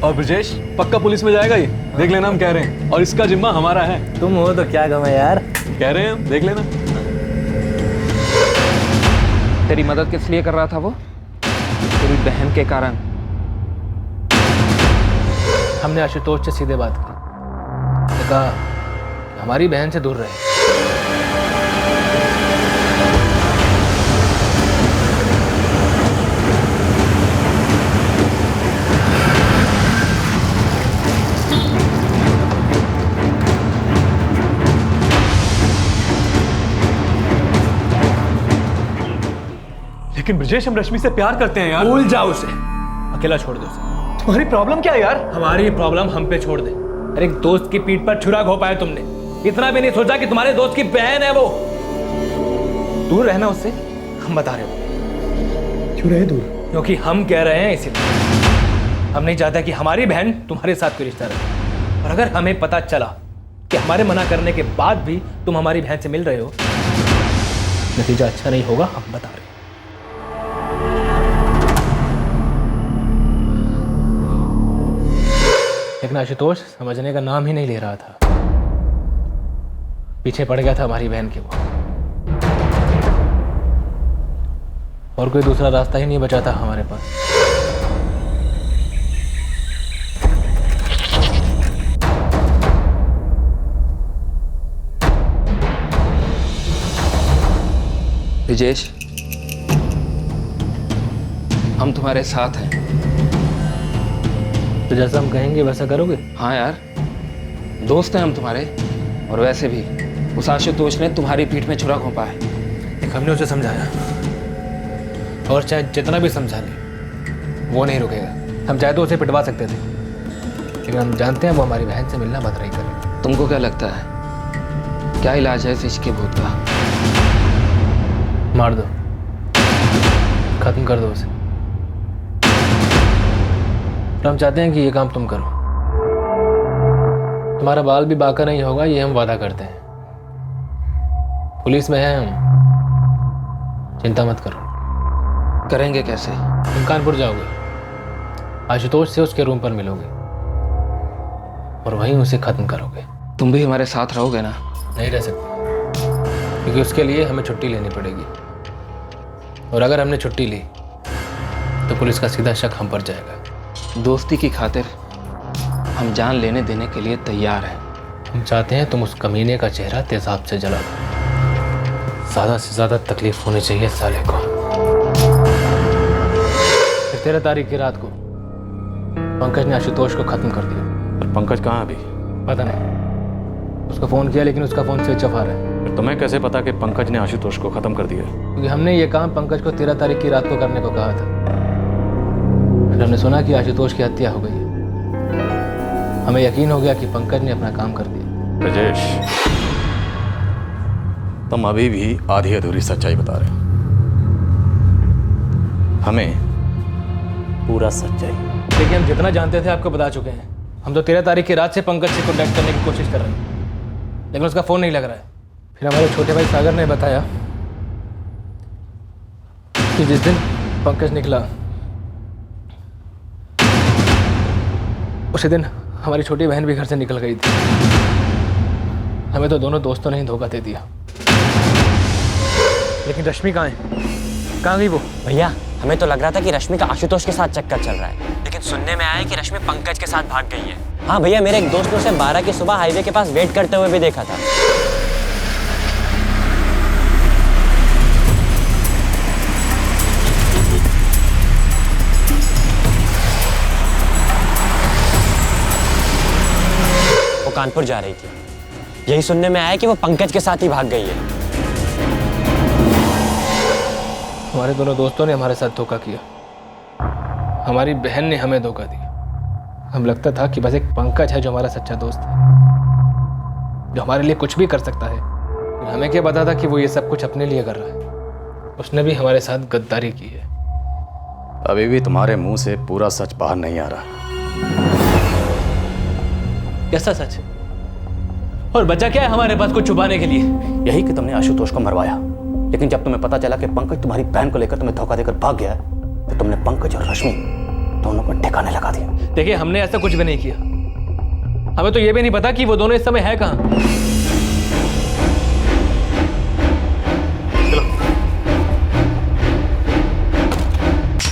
और ब्रजेश पक्का पुलिस में जाएगा ये, देख लेना हम कह रहे हैं। और इसका जिम्मा हमारा है। तुम हो तो क्या गम है यार, कह रहे हैं हम, देख लेना। तेरी मदद किस लिए कर रहा था वो? तेरी बहन के कारण। हमने आशुतोष से सीधे बात की, कहा हमारी बहन से दूर रहे। लेकिन ब्रजेश, हम रश्मि से प्यार करते हैं यार। भूल जाओ उसे, अकेला छोड़ दो उसे। तुम्हारी प्रॉब्लम क्या है यार? हमारी प्रॉब्लम हम पे छोड़ दे। अरे एक दोस्त की पीठ पर छुरा घोंपा है तुमने, इतना भी नहीं सोचा कि तुम्हारे दोस्त की बहन है वो। दूर रहना उससे, हम बता रहे हो। क्यों रहे दूर? क्योंकि हम कह रहे हैं इसीलिए। हम नहीं चाहते कि हमारी बहन तुम्हारे साथ कोई रिश्ता रहे। और अगर हमें पता चला कि हमारे मना करने के बाद भी तुम हमारी बहन से मिल रहे हो, नतीजा अच्छा नहीं होगा, हम बता रहे हो। लेकिन आशुतोष समझने का नाम ही नहीं ले रहा था। पीछे पड़ गया था हमारी बहन के वो, और कोई दूसरा रास्ता ही नहीं बचा था हमारे पास। ब्रजेश, हम तुम्हारे साथ हैं। तो जैसा हम कहेंगे वैसा करोगे? हाँ यार, दोस्त हैं हम तुम्हारे। और वैसे भी उस आशुतोष ने तुम्हारी पीठ में छुरा घोंपा है। एक हमने उसे समझाया, और चाहे जितना भी समझा ले, वो नहीं रुकेगा। हम चाहे तो उसे पिटवा सकते थे, लेकिन हम जानते हैं वो हमारी बहन से मिलना बंद नहीं करेगा। तुमको क्या लगता है, क्या इलाज है इस इश्क के भूत का? मार दो, खत्म कर दो उसे। तो हम चाहते हैं कि ये काम तुम करो। तुम्हारा बाल भी बाका नहीं होगा, ये हम वादा करते हैं। पुलिस में हैं हम, चिंता मत करो। करेंगे कैसे? तुम कानपुर जाओगे, आशुतोष से उसके रूम पर मिलोगे और वहीं उसे खत्म करोगे। तुम भी हमारे साथ रहोगे ना? नहीं रह सकते, क्योंकि उसके लिए हमें छुट्टी लेनी पड़ेगी। और अगर हमने छुट्टी ली तो पुलिस का सीधा शक हम पर जाएगा। दोस्ती की खातिर हम जान लेने देने के लिए तैयार हैं। हम चाहते हैं तुम उस कमीने का चेहरा तेजाब से जला दो। ज़्यादा से ज़्यादा तकलीफ होनी चाहिए साले को। 13 तारीख की रात को पंकज ने आशुतोष को खत्म कर दिया। और पंकज कहाँ अभी? पता नहीं, उसको फ़ोन किया लेकिन उसका फ़ोन स्विच ऑफ आ रहा है। फिर तुम्हें कैसे पता कि पंकज ने आशुतोष को खत्म कर दिया? क्योंकि हमने ये काम पंकज को 13 तारीख की रात को करने को कहा था। फिर हमने सुना कि आशुतोष की हत्या हो गई है। हमें यकीन हो गया कि पंकज ने अपना काम कर दिया। ब्रजेश, तुम अभी भी आधी अधूरी सच्चाई बता रहे हो। हमें पूरा सच्चाई। देखिए, हम जितना जानते थे आपको बता चुके हैं। हम तो 13 तारीख की रात से पंकज से कॉन्टैक्ट करने की कोशिश कर रहे हैं, लेकिन उसका फ़ोन नहीं लग रहा है। फिर हमारे छोटे भाई सागर ने बताया कि जिस दिन पंकज निकला उसी दिन हमारी छोटी बहन भी घर से निकल गई थी। हमें तो दोनों दोस्तों ने ही धोखा दे दिया। लेकिन रश्मि कहाँ है? कहाँ गई वो? भैया, हमें तो लग रहा था कि रश्मि का आशुतोष के साथ चक्कर चल रहा है, लेकिन सुनने में आया कि रश्मि पंकज के साथ भाग गई है। हाँ भैया, मेरे एक दोस्त ने उसे 12 की सुबह हाईवे के पास वेट करते हुए भी देखा था। वो कानपुर जा रही थी। यही सुनने में आया कि वो पंकज के साथ ही भाग गई है। हमारे दोनों दोस्तों ने हमारे साथ धोखा किया। हमारी बहन ने हमें धोखा दिया। हम लगता था कि बस एक पंकज है जो हमारा सच्चा दोस्त है, जो हमारे लिए कुछ भी कर सकता है। और हमें क्या पता था कि वो ये सब कुछ अपने लिए कर रहा है। उसने भी हमारे साथ गद्दारी की है। अभी भी तुम्हारे मुंह से पूरा सच बाहर नहीं आ रहा। कैसा सच? और बचा क्या है हमारे पास कुछ छुपाने के लिए? यही कि तुमने आशुतोष को मरवाया, लेकिन जब तुम्हें पता चला कि पंकज तुम्हारी बहन को लेकर तुम्हें धोखा देकर भाग गया है, तो तुमने पंकज और रश्मि दोनों को ठिकाने लगा दिया। देखिए, हमने ऐसा कुछ भी नहीं किया। हमें तो ये भी नहीं पता कि वो दोनों इस समय है कहाँ।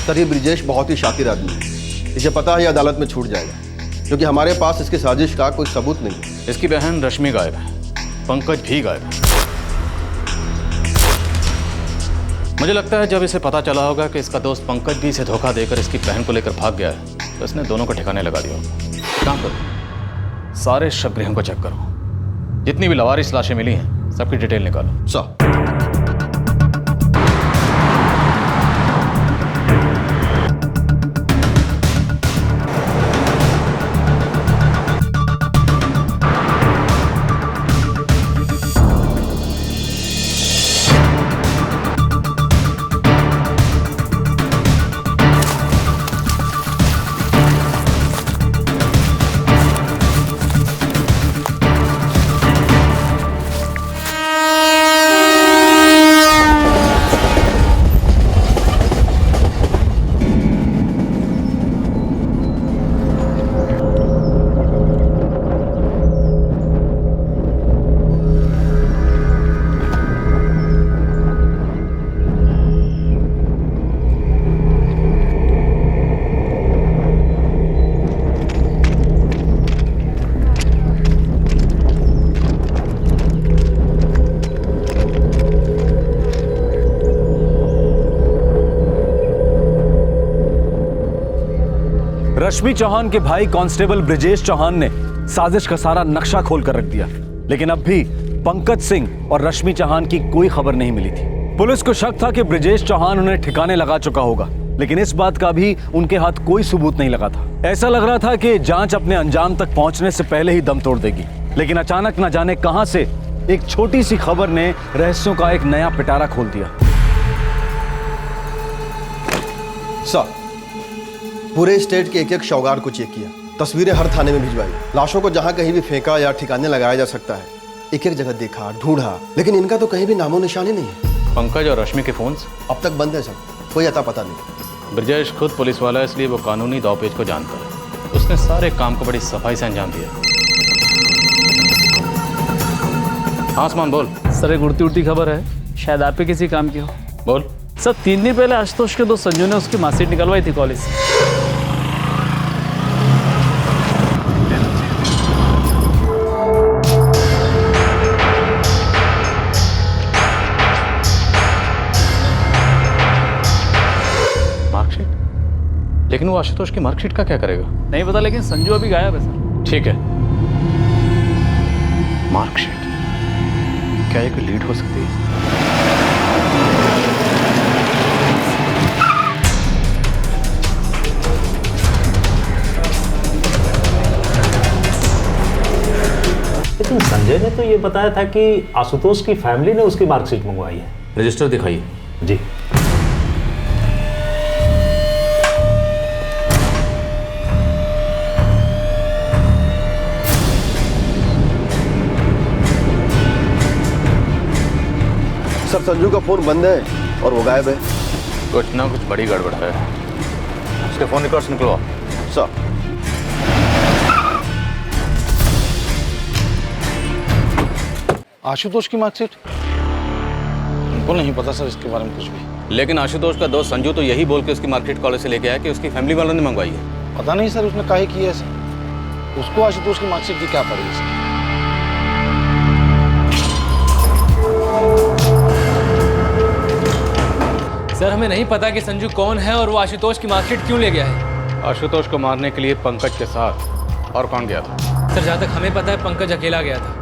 सर, ये ब्रिजेश बहुत ही शातिर आदमी है। इसे पता है ये अदालत में छूट जाएगा, क्योंकि हमारे पास इसकी साजिश का कोई सबूत नहीं है। इसकी बहन रश्मि गायब है, पंकज भी गायब है। मुझे लगता है जब इसे पता चला होगा कि इसका दोस्त पंकज भी इसे धोखा देकर इसकी बहन को लेकर भाग गया है, तो इसने दोनों को ठिकाने लगा दिया होगा। काम करो, सारे शवगृहों को चेक करो। जितनी भी लवारिस लाशें मिली हैं, सबकी डिटेल निकालो। सर, रश्मि चौहान के भाई कांस्टेबल ब्रिजेश चौहान ने साजिश का सारा नक्शा खोल कर रख दिया, लेकिन अब भी पंकज सिंह और रश्मि चौहान की कोई खबर नहीं मिली थी। पुलिस को शक था कि ब्रिजेश चौहान उन्हें ठिकाने लगा चुका होगा, लेकिन इस बात का भी उनके हाथ कोई सबूत नहीं लगा था। ऐसा लग रहा था कि जांच अपने अंजाम तक पहुंचने से पहले ही दम तोड़ देगी, लेकिन अचानक न जाने कहां से एक छोटी सी खबर ने रहस्यों का एक नया पिटारा खोल दिया। सर, पूरे स्टेट के एक एक शौगार को चेक किया, तस्वीरें हर थाने में भिजवाई, लाशों को जहां कहीं भी फेंका या ठिकाने लगाया जा सकता है एक एक जगह देखा, ढूंढा, लेकिन इनका तो कहीं भी नामो निशानी नहीं है। पंकज और रश्मि के फोन्स अब तक बंद है सर, कोई अता पता नहीं। ब्रजेश खुद पुलिस वाला है, इसलिए वो कानूनी दावपेच को जानता है। उसने सारे काम को बड़ी सफाई से अंजाम दिया। हाँ आसमान बोल। सर, एक उड़ती उड़ती खबर है, शायद आप ही किसी काम की हो। बोल। सर, 3 दिन पहले आशुतोष के दोस्त संजू ने उसकी मार्कशीट निकलवाई थी कॉलेज से। लेकिन वो आशुतोष की मार्कशीट का क्या करेगा? नहीं पता, लेकिन संजू अभी गायब है सर। ठीक है, मार्कशीट, क्या ये कोई लीड हो सकती है? लेकिन संजय ने तो ये बताया था कि आशुतोष की फैमिली ने उसकी मार्कशीट मंगवाई है। रजिस्टर दिखाइए। जी। सर संजू का फोन बंद है और वो गायब है। कुछ ना कुछ बड़ी गड़बड़ है। उसके फोन रिकॉर्ड्स निकलवाओ। सर। आशुतोष की मार्कशीट? उनको नहीं पता सर इसके बारे में कुछ भी। लेकिन आशुतोष का दोस्त संजू तो यही बोल के उसकी मार्कशीट कॉलेज से लेके आया कि उसकी फैमिली वालों ने मंगवाई है। पता नहीं सर उसने काहे किया है सर। उसको आशुतोष की मार्कशीट की क्या पड़ी सर? सर हमें नहीं पता कि संजू कौन है और वो आशुतोष की मार्कशीट क्यों ले गया है। आशुतोष को मारने के लिए पंकज के साथ और कौन गया था? सर जहाँ तक हमें पता है पंकज अकेला गया था।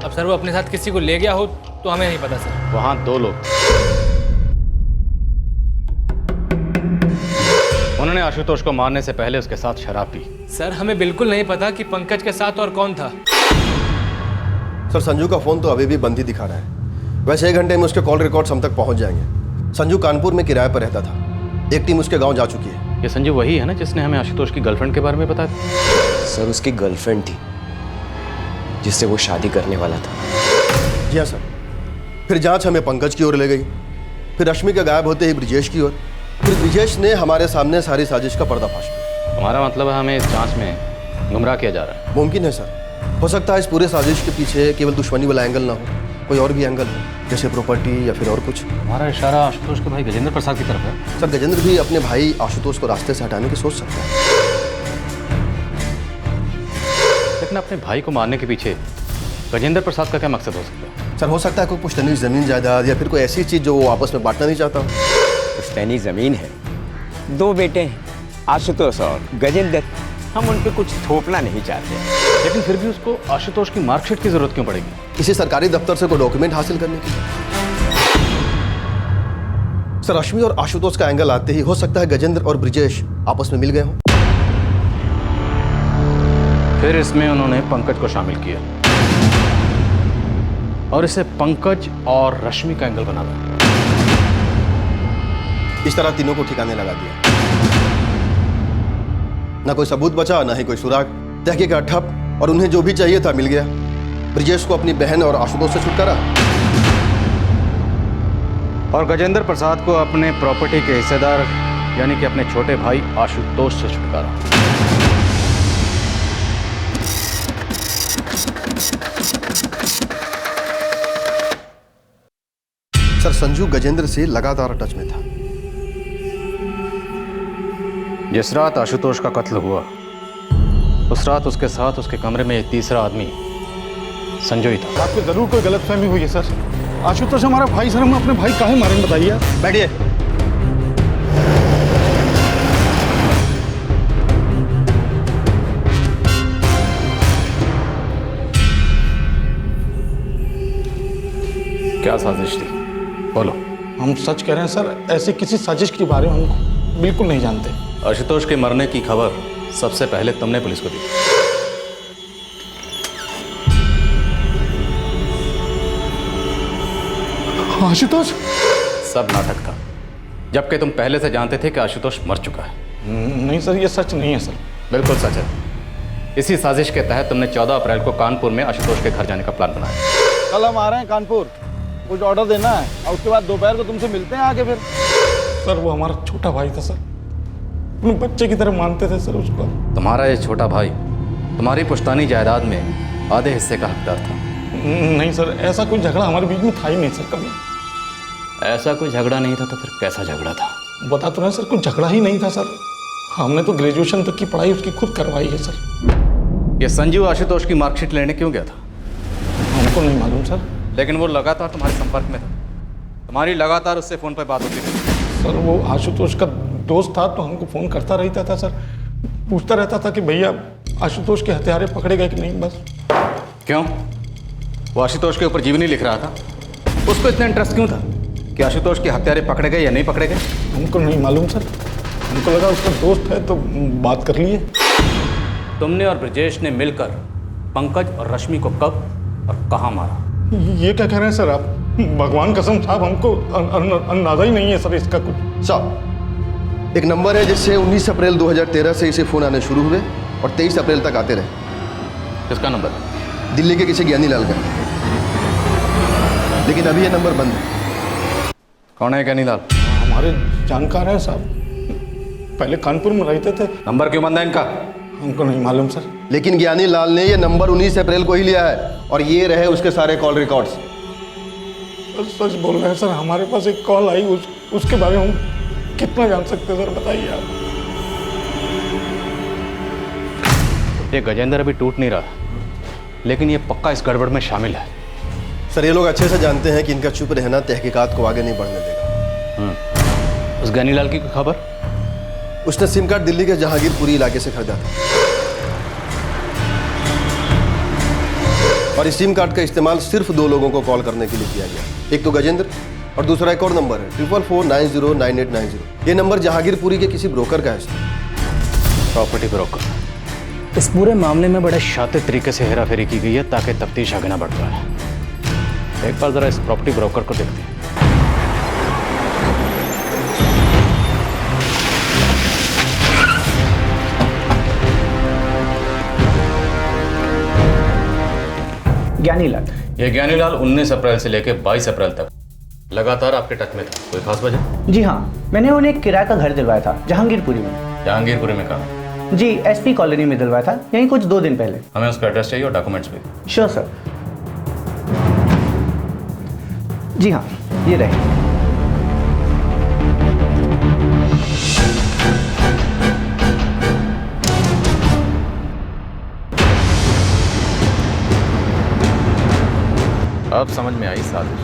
अब सर वो अपने साथ किसी को ले गया हो तो हमें नहीं पता सर। वहां दो लोग, उन्होंने आशुतोष को मारने से पहले उसके साथ शराब पी। सर हमें बिल्कुल नहीं पता कि पंकज के साथ और कौन था। सर संजू का फोन तो अभी भी बंद ही दिखा रहा है। वैसे 1 घंटे में उसके कॉल रिकॉर्ड्स हम तक पहुंच जाएंगे। संजू कानपुर में किराए पर रहता था। एक टीम उसके गांव जा चुकी है। ये संजू वही है ना जिसने हमें आशुतोष की गर्लफ्रेंड के बारे में बताया? सर उसकी गर्लफ्रेंड थी जिससे वो शादी करने वाला था। जी हाँ सर। फिर जांच हमें पंकज की ओर ले गई, फिर रश्मि के गायब होते ही ब्रिजेश की ओर, फिर ब्रिजेश ने हमारे सामने सारी साजिश का पर्दाफाश किया। हमारा मतलब है हमें इस जांच में गुमराह किया जा रहा है। मुमकिन है सर। हो सकता है इस पूरे साजिश के पीछे केवल दुश्मनी वाला एंगल ना हो, कोई और भी एंगल हो, जैसे प्रॉपर्टी या फिर और कुछ। हमारा इशारा आशुतोष के भाई गजेंद्र प्रसाद की तरफ है। सर गजेंद्र भी अपने भाई आशुतोष को रास्ते से हटाने की सोच सकता है। लेकिन अपने भाई को मारने के पीछे गजेंद्र प्रसाद का क्या मकसद हो सकता है? सर हो सकता है कोई पुश्तैनी जमीन जायदाद या फिर कोई ऐसी चीज जो वो आपस में बांटना नहीं चाहता। पुश्तैनी जमीन है, 2 बेटे हैं, आशुतोष और गजेंद्र। हम उन पे कुछ थोपना नहीं चाहते। लेकिन फिर भी उसको आशुतोष की मार्कशीट की जरूरत क्यों पड़ेगी? किसी सरकारी दफ्तर से कोई डॉक्यूमेंट हासिल करने की। सर रश्मि और आशुतोष का एंगल आते ही हो सकता है गजेंद्र और ब्रिजेश आपस में मिल गए हों। फिर इसमें उन्होंने पंकज को शामिल किया और इसे पंकज और रश्मि का एंगल बना दिया। इस तरह तीनों को ठिकाने लगा दिया। ना कोई सबूत बचा, ना ही कोई सुराग। तहकीक का ठप और उन्हें जो भी चाहिए था मिल गया। ब्रिजेश को अपनी बहन और आशुतोष से छुटकारा, और गजेंद्र प्रसाद को अपने प्रॉपर्टी के हिस्सेदार यानी कि अपने छोटे भाई आशुतोष से छुटकारा। सर संजू गजेंद्र से लगातार टच में था। जिस रात आशुतोष का कत्ल हुआ उस रात उसके साथ उसके कमरे में एक तीसरा आदमी संजू ही था। आपको जरूर कोई गलतफहमी हुई है सर। आशुतोष हमारा भाई सर, हम अपने भाई काहे मारेंगे बताइए। बैठिए। क्या साजिश थी, बोलो। हम सच कह रहे हैं सर, ऐसी किसी साजिश के बारे में हम बिल्कुल नहीं जानते। आशुतोष के मरने की खबर सबसे पहले तुमने पुलिस को दी। आशुतोष? सब नाटक था, जबकि तुम पहले से जानते थे कि आशुतोष मर चुका है। नहीं सर, ये सच नहीं है सर। बिल्कुल सच है। इसी साजिश के तहत तुमने 14 अप्रैल को कानपुर में आशुतोष के घर जाने का प्लान बनाया। कल हम आ रहे हैं कानपुर, कुछ ऑर्डर देना है और उसके बाद दोपहर को तुमसे मिलते हैं आके। फिर सर वो हमारा छोटा भाई था सर, अपने बच्चे की तरह मानते थे सर उसको। तुम्हारा ये छोटा भाई तुम्हारी पुश्तैनी जायदाद में आधे हिस्से का हकदार था। नहीं सर, ऐसा कोई झगड़ा हमारे बीच में था ही नहीं सर कभी। ऐसा कोई झगड़ा नहीं था तो फिर कैसा झगड़ा था? बता तो रहे सर, कोई झगड़ा ही नहीं था सर। हमने तो ग्रेजुएशन तक की पढ़ाई उसकी खुद करवाई है सर। ये संजू आशुतोष की मार्कशीट लेने क्यों गया था? हमको नहीं मालूम सर। लेकिन वो लगातार तुम्हारे संपर्क में था, तुम्हारी लगातार उससे फोन पर बात होती रही। सर वो आशुतोष का दोस्त था तो हमको फ़ोन करता रहता था सर, पूछता रहता था कि भैया आशुतोष के हत्यारे पकड़े गए कि नहीं। बस। क्यों? वो आशुतोष के ऊपर जीवनी लिख रहा था, उसको इतना इंटरेस्ट क्यों था कि आशुतोष के हत्यारे पकड़े गए या नहीं पकड़े गए? हमको नहीं मालूम सर, हमको लगा उसका दोस्त है तो बात कर लिए। तुमने और ब्रजेश ने मिलकर पंकज और रश्मि को कब और कहाँ मारा? ये क्या कह रहे हैं सर आप? भगवान कसम साहब, हमको अंदाजा ही नहीं है सर इसका कुछ। साहब, एक नंबर है जिससे 19 अप्रैल 2013 से इसे फ़ोन आने शुरू हुए और 23 अप्रैल तक आते रहे। किसका नंबर? दिल्ली के किसी ज्ञानी लाल का, लेकिन अभी ये नंबर बंद है। कौन है ज्ञानी लाल? हमारे जानकार हैं साहब, पहले कानपुर में रहते थे। नंबर क्यों बंद है इनका? हमको नहीं मालूम सर। लेकिन ज्ञानी लाल ने ये नंबर 19 अप्रैल को ही लिया है और ये रहे उसके सारे कॉल रिकॉर्ड्स। सच बोल रहे हैं सर, हमारे पास एक कॉल आई, उसके बारे में हम कितना जान सकते हैं सर, बताइए आप। ये गजेंद्र अभी टूट नहीं रहा, लेकिन ये पक्का इस गड़बड़ में शामिल है। सर, ये लोग अच्छे से जानते हैं कि इनका चुप रहना तहकीकात को आगे नहीं बढ़ने देगा। उस ज्ञानीलाल की खबर? उसने सिम कार्ड दिल्ली के जहांगीरपुरी इलाके से खरीदा था और इस सिम कार्ड का इस्तेमाल सिर्फ 2 लोगों को कॉल करने के लिए किया गया। एक तो गजेंद्र और दूसरा एक और नंबर है 4449098890। ये नंबर जहांगीरपुरी के किसी ब्रोकर का है। Property broker. इस पूरे मामले में बड़े शातिर तरीके से हेराफेरी की गई है ताकि तफ्तीश आगे ना बढ़ पाए। एक बार जरा इस प्रॉपर्टी ब्रोकर को देखते हैं। ज्ञानीलाल। ये ज्ञानीलाल 19 अप्रैल से लेकर 22 अप्रैल तक लगातार आपके टच में था। कोई खास वजह? जी हाँ, मैंने उन्हें एक किराए का घर दिलवाया था जहांगीरपुरी में। जहांगीरपुरी में कहाँ? जी, एसपी कॉलोनी में दिलवाया था, यहीं कुछ 2 दिन पहले। हमें उसका एड्रेस चाहिए और डॉक्यूमेंट्स भी। Sure sir. जी हाँ, ये रहे। अब समझ में आई साजिश।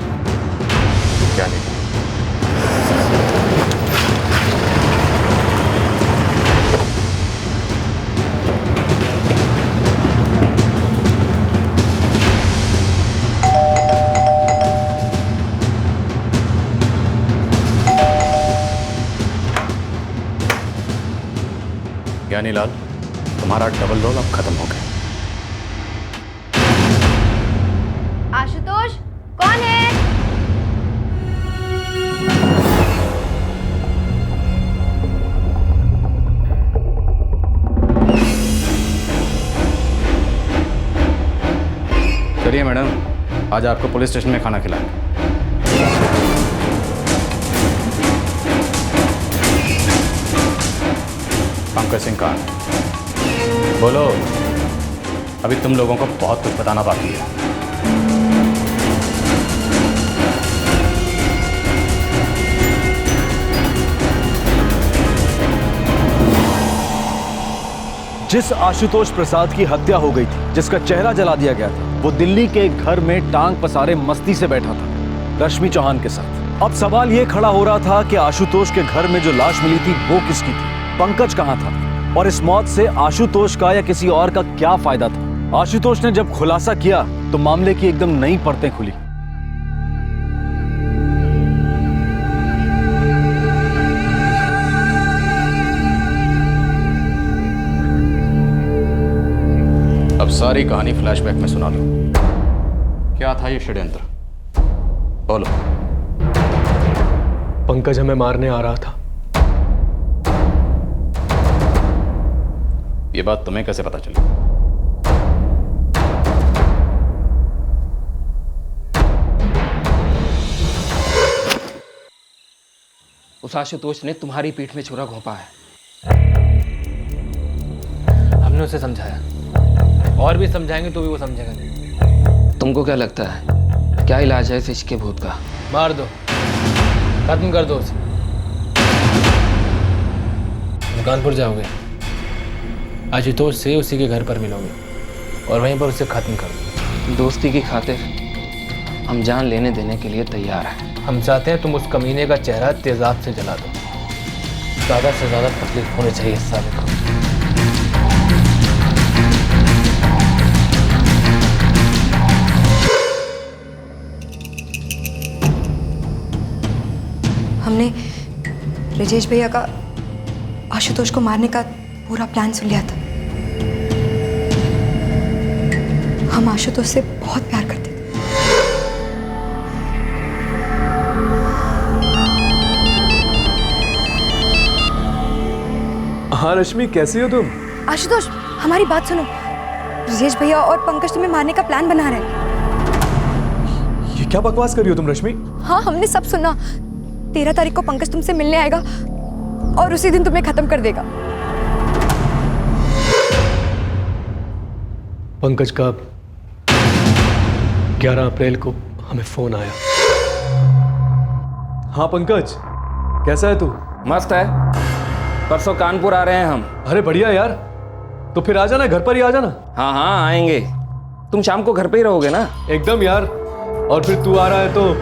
क्या नहीं? ज्ञानीलाल, तुम्हारा डबल रोल अब खत्म हो गया। आशुतोष, कौन है? चलिए मैडम, आज आपको पुलिस स्टेशन में खाना खिलाएंगे। पंकज सिंह कहाँ है? बोलो, अभी तुम लोगों को बहुत कुछ बताना बाकी है। जिस आशुतोष प्रसाद की हत्या हो गई थी, जिसका चेहरा जला दिया गया था, वो दिल्ली के एक घर में टांग पसारे मस्ती से बैठा था रश्मि चौहान के साथ। अब सवाल ये खड़ा हो रहा था कि आशुतोष के घर में जो लाश मिली थी वो किसकी थी, पंकज कहाँ था, और इस मौत से आशुतोष का या किसी और का क्या फायदा था। आशुतोष ने जब खुलासा किया तो मामले की एकदम नई परतें खुली। अब सारी कहानी फ्लैशबैक में सुना लो। क्या था ये षड्यंत्र? बोलो। पंकज हमें मारने आ रहा था। ये बात तुम्हें कैसे पता चली? उस आशुतोष ने तुम्हारी पीठ में छुरा घोंपा है। हमने उसे समझाया और भी समझाएंगे तो भी वो समझेगा नहीं। तुमको क्या लगता है क्या इलाज है इस इश्क के भूत का? मार दो, खत्म कर दो उसे। कानपुर जाओगे, आशुतोष से उसी के घर पर मिलोगे और वहीं पर उसे खत्म कर दो। दोस्ती की खातिर हम जान लेने देने के लिए तैयार हैं। हम चाहते हैं तुम उस कमीने का चेहरा तेजाब से जला दो। ज़्यादा से ज़्यादा तकलीफ होनी चाहिए इस साले को। हमने ब्रिजेश भैया का आशुतोष को मारने का पूरा प्लान सुन लिया था। हम आशुतोष से बहुत प्यार करते थे। हाँ रश्मि, कैसी हो तुम? आशुतोष, हमारी बात सुनो। ब्रिजेश भैया और पंकज तुम्हें मारने का प्लान बना रहे हैं। ये क्या बकवास कर रही हो तुम रश्मि? हाँ, हमने सब सुना। 13 तारीख को पंकज तुमसे मिलने आएगा और उसी दिन तुम्हें खत्म कर देगा। पंकज का 11 अप्रैल को हमें फोन आया। हाँ पंकज, कैसा है तू? मस्त है। परसों कानपुर आ रहे हैं हम। अरे बढ़िया यार, तो फिर आ जाना, घर पर ही आ जाना। हाँ हाँ आएंगे। तुम शाम को घर पे ही रहोगे ना? एकदम यार, और फिर तू आ रहा है तो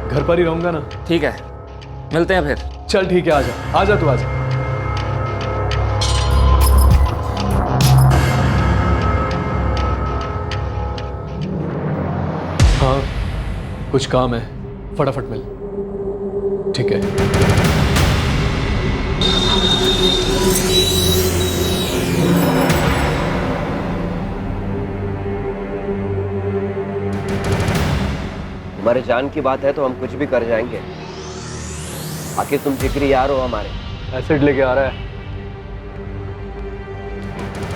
घर पर ही रहूंगा ना। ठीक है, मिलते हैं फिर। चल ठीक है, आजा आजा, तू आजा। हाँ कुछ काम है, फटाफट मिल। ठीक है। हमारे जान की बात है तो हम कुछ भी कर जाएंगे। आखिर तुम जिगरी यार हो हमारे। एसिड लेके आ रहा है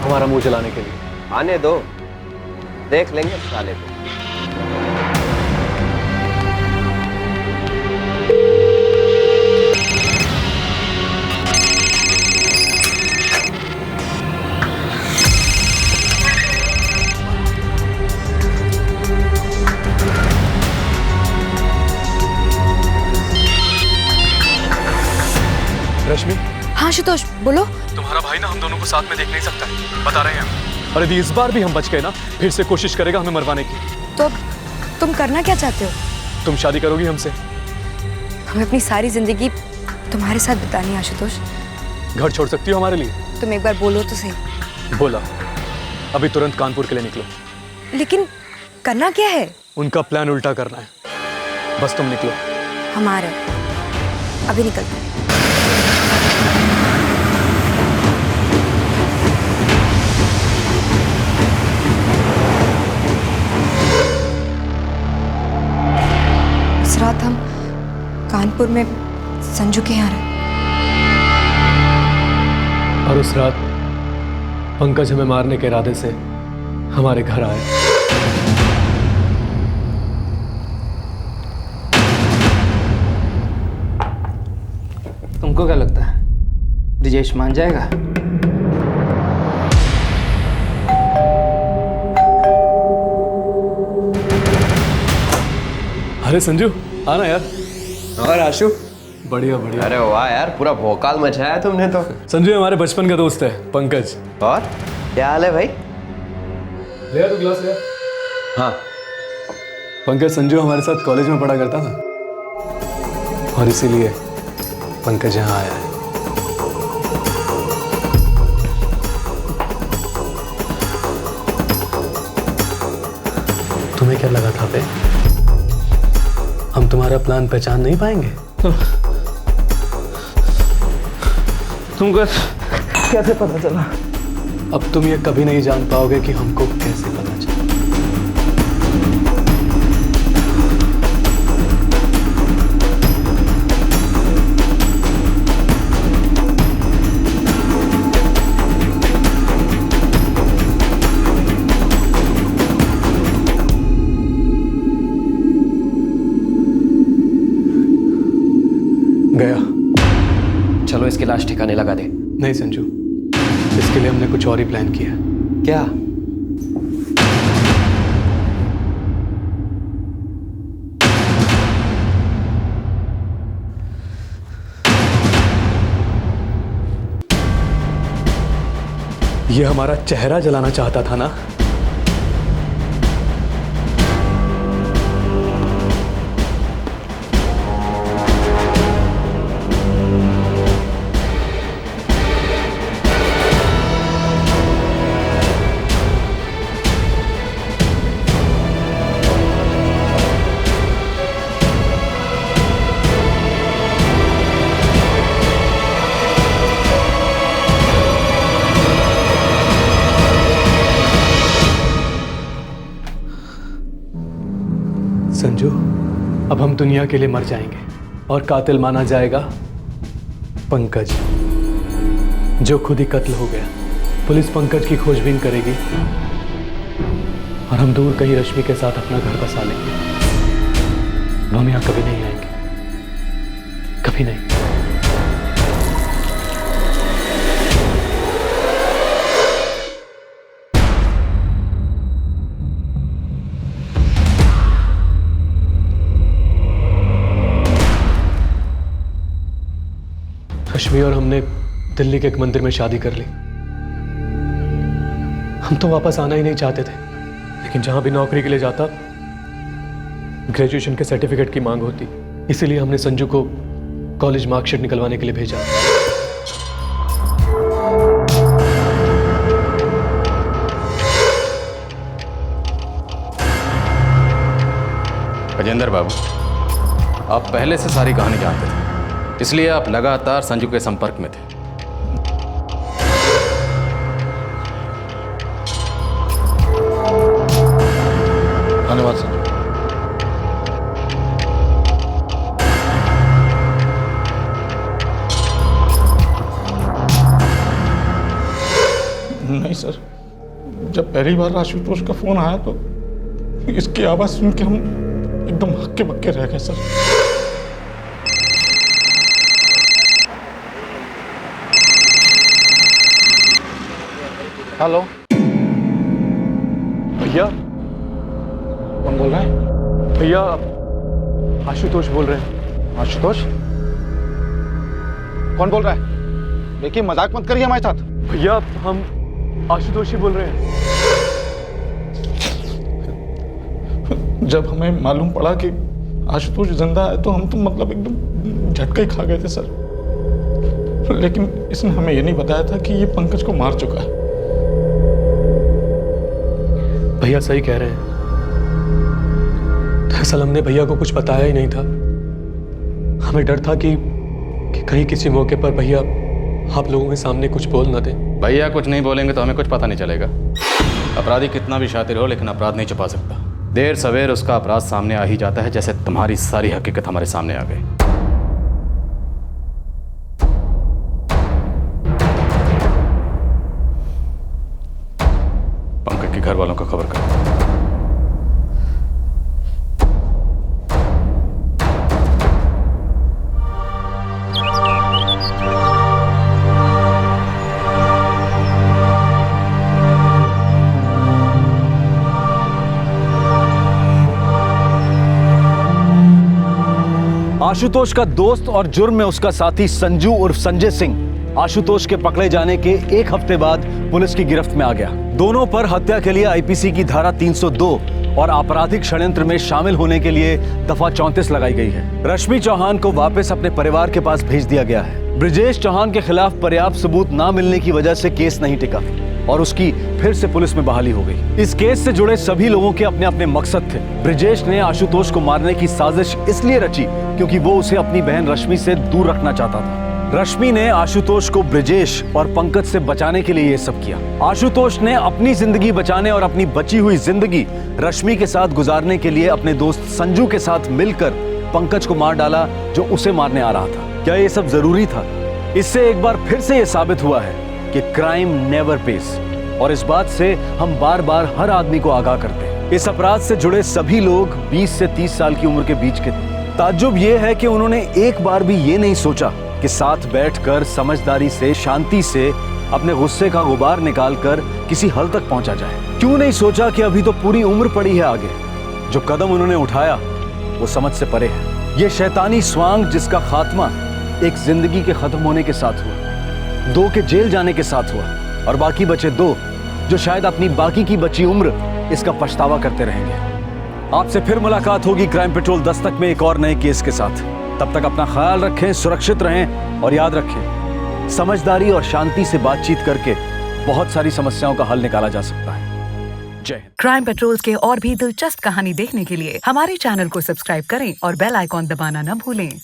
हमारा मुंह जलाने के लिए। आने दो, देख लेंगे साले को। रश्मि। हाँ आशुतोष, बोलो। तुम्हारा भाई ना हम दोनों को साथ में देख नहीं सकता है, बता रहे हैं हम। और यदि इस बार भी हम बच गए ना, फिर से कोशिश करेगा हमें मरवाने की। तो तुम करना क्या चाहते हो? तुम शादी करोगी हमसे? हमें अपनी सारी जिंदगी तुम्हारे साथ बितानी है आशुतोष। घर छोड़ सकती हो हमारे लिए? तुम एक बार बोलो तो सही। बोला। अभी तुरंत कानपुर के लिए निकलो। लेकिन करना क्या है? उनका प्लान उल्टा करना है, बस तुम निकलो। हमारा अभी निकलते हैं। इस रात हम कानपुर में संजू के यहाँ रहे और उस रात पंकज हमें मारने के इरादे से हमारे घर आए। तुमको क्या लगता है ब्रिजेश मान जाएगा? अरे संजू, आना यार। और आशु? बढ़िया बढ़िया। अरे वाह यार, पूरा भौकाल मचाया तुमने तो। संजू हमारे बचपन का दोस्त है पंकज। और क्या हाल है भाई? ले तू गिलास ले। हाँ। पंकज संजू हमारे साथ कॉलेज में पढ़ा करता था और इसीलिए पंकज यहाँ आया है। तुम्हें क्या लगा था बे? हम तुम्हारा प्लान पहचान नहीं पाएंगे? तुमको कैसे पता चला? अब तुम ये कभी नहीं जान पाओगे कि हमको कैसे पता चला। गया। चलो इसकी लाश ठिकाने लगा दे। नहीं संजू, इसके लिए हमने कुछ और ही प्लान किया। क्या? ये हमारा चेहरा जलाना चाहता था ना? संजू, अब हम दुनिया के लिए मर जाएंगे और कातिल माना जाएगा पंकज, जो खुद ही कत्ल हो गया। पुलिस पंकज की खोजबीन करेगी और हम दूर कहीं रश्मि के साथ अपना घर बसा लेंगे। हम यहाँ कभी नहीं आएंगे, कभी नहीं। रश्मि और हमने दिल्ली के एक मंदिर में शादी कर ली। हम तो वापस आना ही नहीं चाहते थे, लेकिन जहां भी नौकरी के लिए जाता ग्रेजुएशन के सर्टिफिकेट की मांग होती, इसीलिए हमने संजू को कॉलेज मार्कशीट निकलवाने के लिए भेजा। गजेंद्र बाबू, आप पहले से सारी कहानी जानते थे, इसलिए आप लगातार संजू के संपर्क में थे। धन्यवाद संजू। नहीं सर, जब पहली बार आशुतोष का फोन आया तो इसकी आवाज सुन के हम एकदम हक्के बक्के रह गए सर। हेलो भैया। कौन बोल रहा है? भैया आशुतोष बोल रहे हैं। आशुतोष? कौन बोल रहा है? देखिए मजाक मत करिए हमारे साथ। भैया हम आशुतोष ही बोल रहे हैं। जब हमें मालूम पड़ा कि आशुतोष जिंदा है तो हम तो मतलब एकदम झटका ही खा गए थे सर। लेकिन इसने हमें ये नहीं बताया था कि ये पंकज को मार चुका है। भैया सही कह रहे हैं। दरअसल हमने भैया को कुछ बताया ही नहीं था। हमें डर था कि कहीं किसी मौके पर भैया आप लोगों के सामने कुछ बोल ना दें। भैया कुछ नहीं बोलेंगे तो हमें कुछ पता नहीं चलेगा। अपराधी कितना भी शातिर हो, लेकिन अपराध नहीं छुपा सकता। देर सवेर उसका अपराध सामने आ ही जाता है, जैसे तुम्हारी सारी हकीकत हमारे सामने आ गई। पंकज के घर वालों को खबर कर। आशुतोष का दोस्त और जुर्म में उसका साथी संजू उर्फ संजय सिंह आशुतोष के पकड़े जाने के एक हफ्ते बाद पुलिस की गिरफ्त में आ गया। दोनों पर हत्या के लिए आईपीसी की धारा 302 और आपराधिक षड्यंत्र में शामिल होने के लिए दफा 34 लगाई गई है। रश्मि चौहान को वापस अपने परिवार के पास भेज दिया गया है। ब्रिजेश चौहान के खिलाफ पर्याप्त सबूत न मिलने की वजह से केस नहीं टिका और उसकी फिर से पुलिस में बहाली हो गई। इस केस से जुड़े सभी लोगों के अपने अपने मकसद थे। ब्रिजेश ने आशुतोष को मारने की साजिश इसलिए रची क्योंकि वो उसे अपनी बहन रश्मि से दूर रखना चाहता था। रश्मि ने आशुतोष को ब्रिजेश और पंकज से बचाने के लिए ये सब किया। आशुतोष ने अपनी जिंदगी बचाने और अपनी बची हुई जिंदगी रश्मि के साथ गुजारने के लिए अपने दोस्त संजू के साथ मिलकर पंकज को मार डाला, जो उसे मारने आ रहा था। क्या ये सब जरूरी था? इससे एक बार फिर से ये साबित हुआ है कि क्राइम नेवर पेस, और इस बात से हम बार बार हर आदमी को आगाह करते हैं। इस अपराध से जुड़े सभी लोग 20 से 30 साल की उम्र के बीच के थे। ताज्जुब ये है कि उन्होंने एक बार भी ये नहीं सोचा कि साथ बैठकर समझदारी से, शांति से अपने गुस्से का गुबार निकालकर किसी हल तक पहुंचा जाए। क्यों नहीं सोचा कि अभी तो पूरी उम्र पड़ी है आगे। जो कदम उन्होंने उठाया वो समझ से परे है। ये शैतानी स्वांग जिसका खात्मा एक जिंदगी के खत्म होने के साथ हुआ, 2 के जेल जाने के साथ हुआ, और बाकी बचे 2 जो शायद अपनी बाकी की बची उम्र इसका पछतावा करते रहेंगे। आपसे फिर मुलाकात होगी क्राइम पेट्रोल दस्तक में एक और नए केस के साथ। तब तक अपना ख्याल रखें, सुरक्षित रहें और याद रखें, समझदारी और शांति से बातचीत करके बहुत सारी समस्याओं का हल निकाला जा सकता है। जय हिंद। क्राइम पेट्रोल के और भी दिलचस्प कहानी देखने के लिए हमारे चैनल को सब्सक्राइब करें और बेल आइकॉन दबाना न भूलें।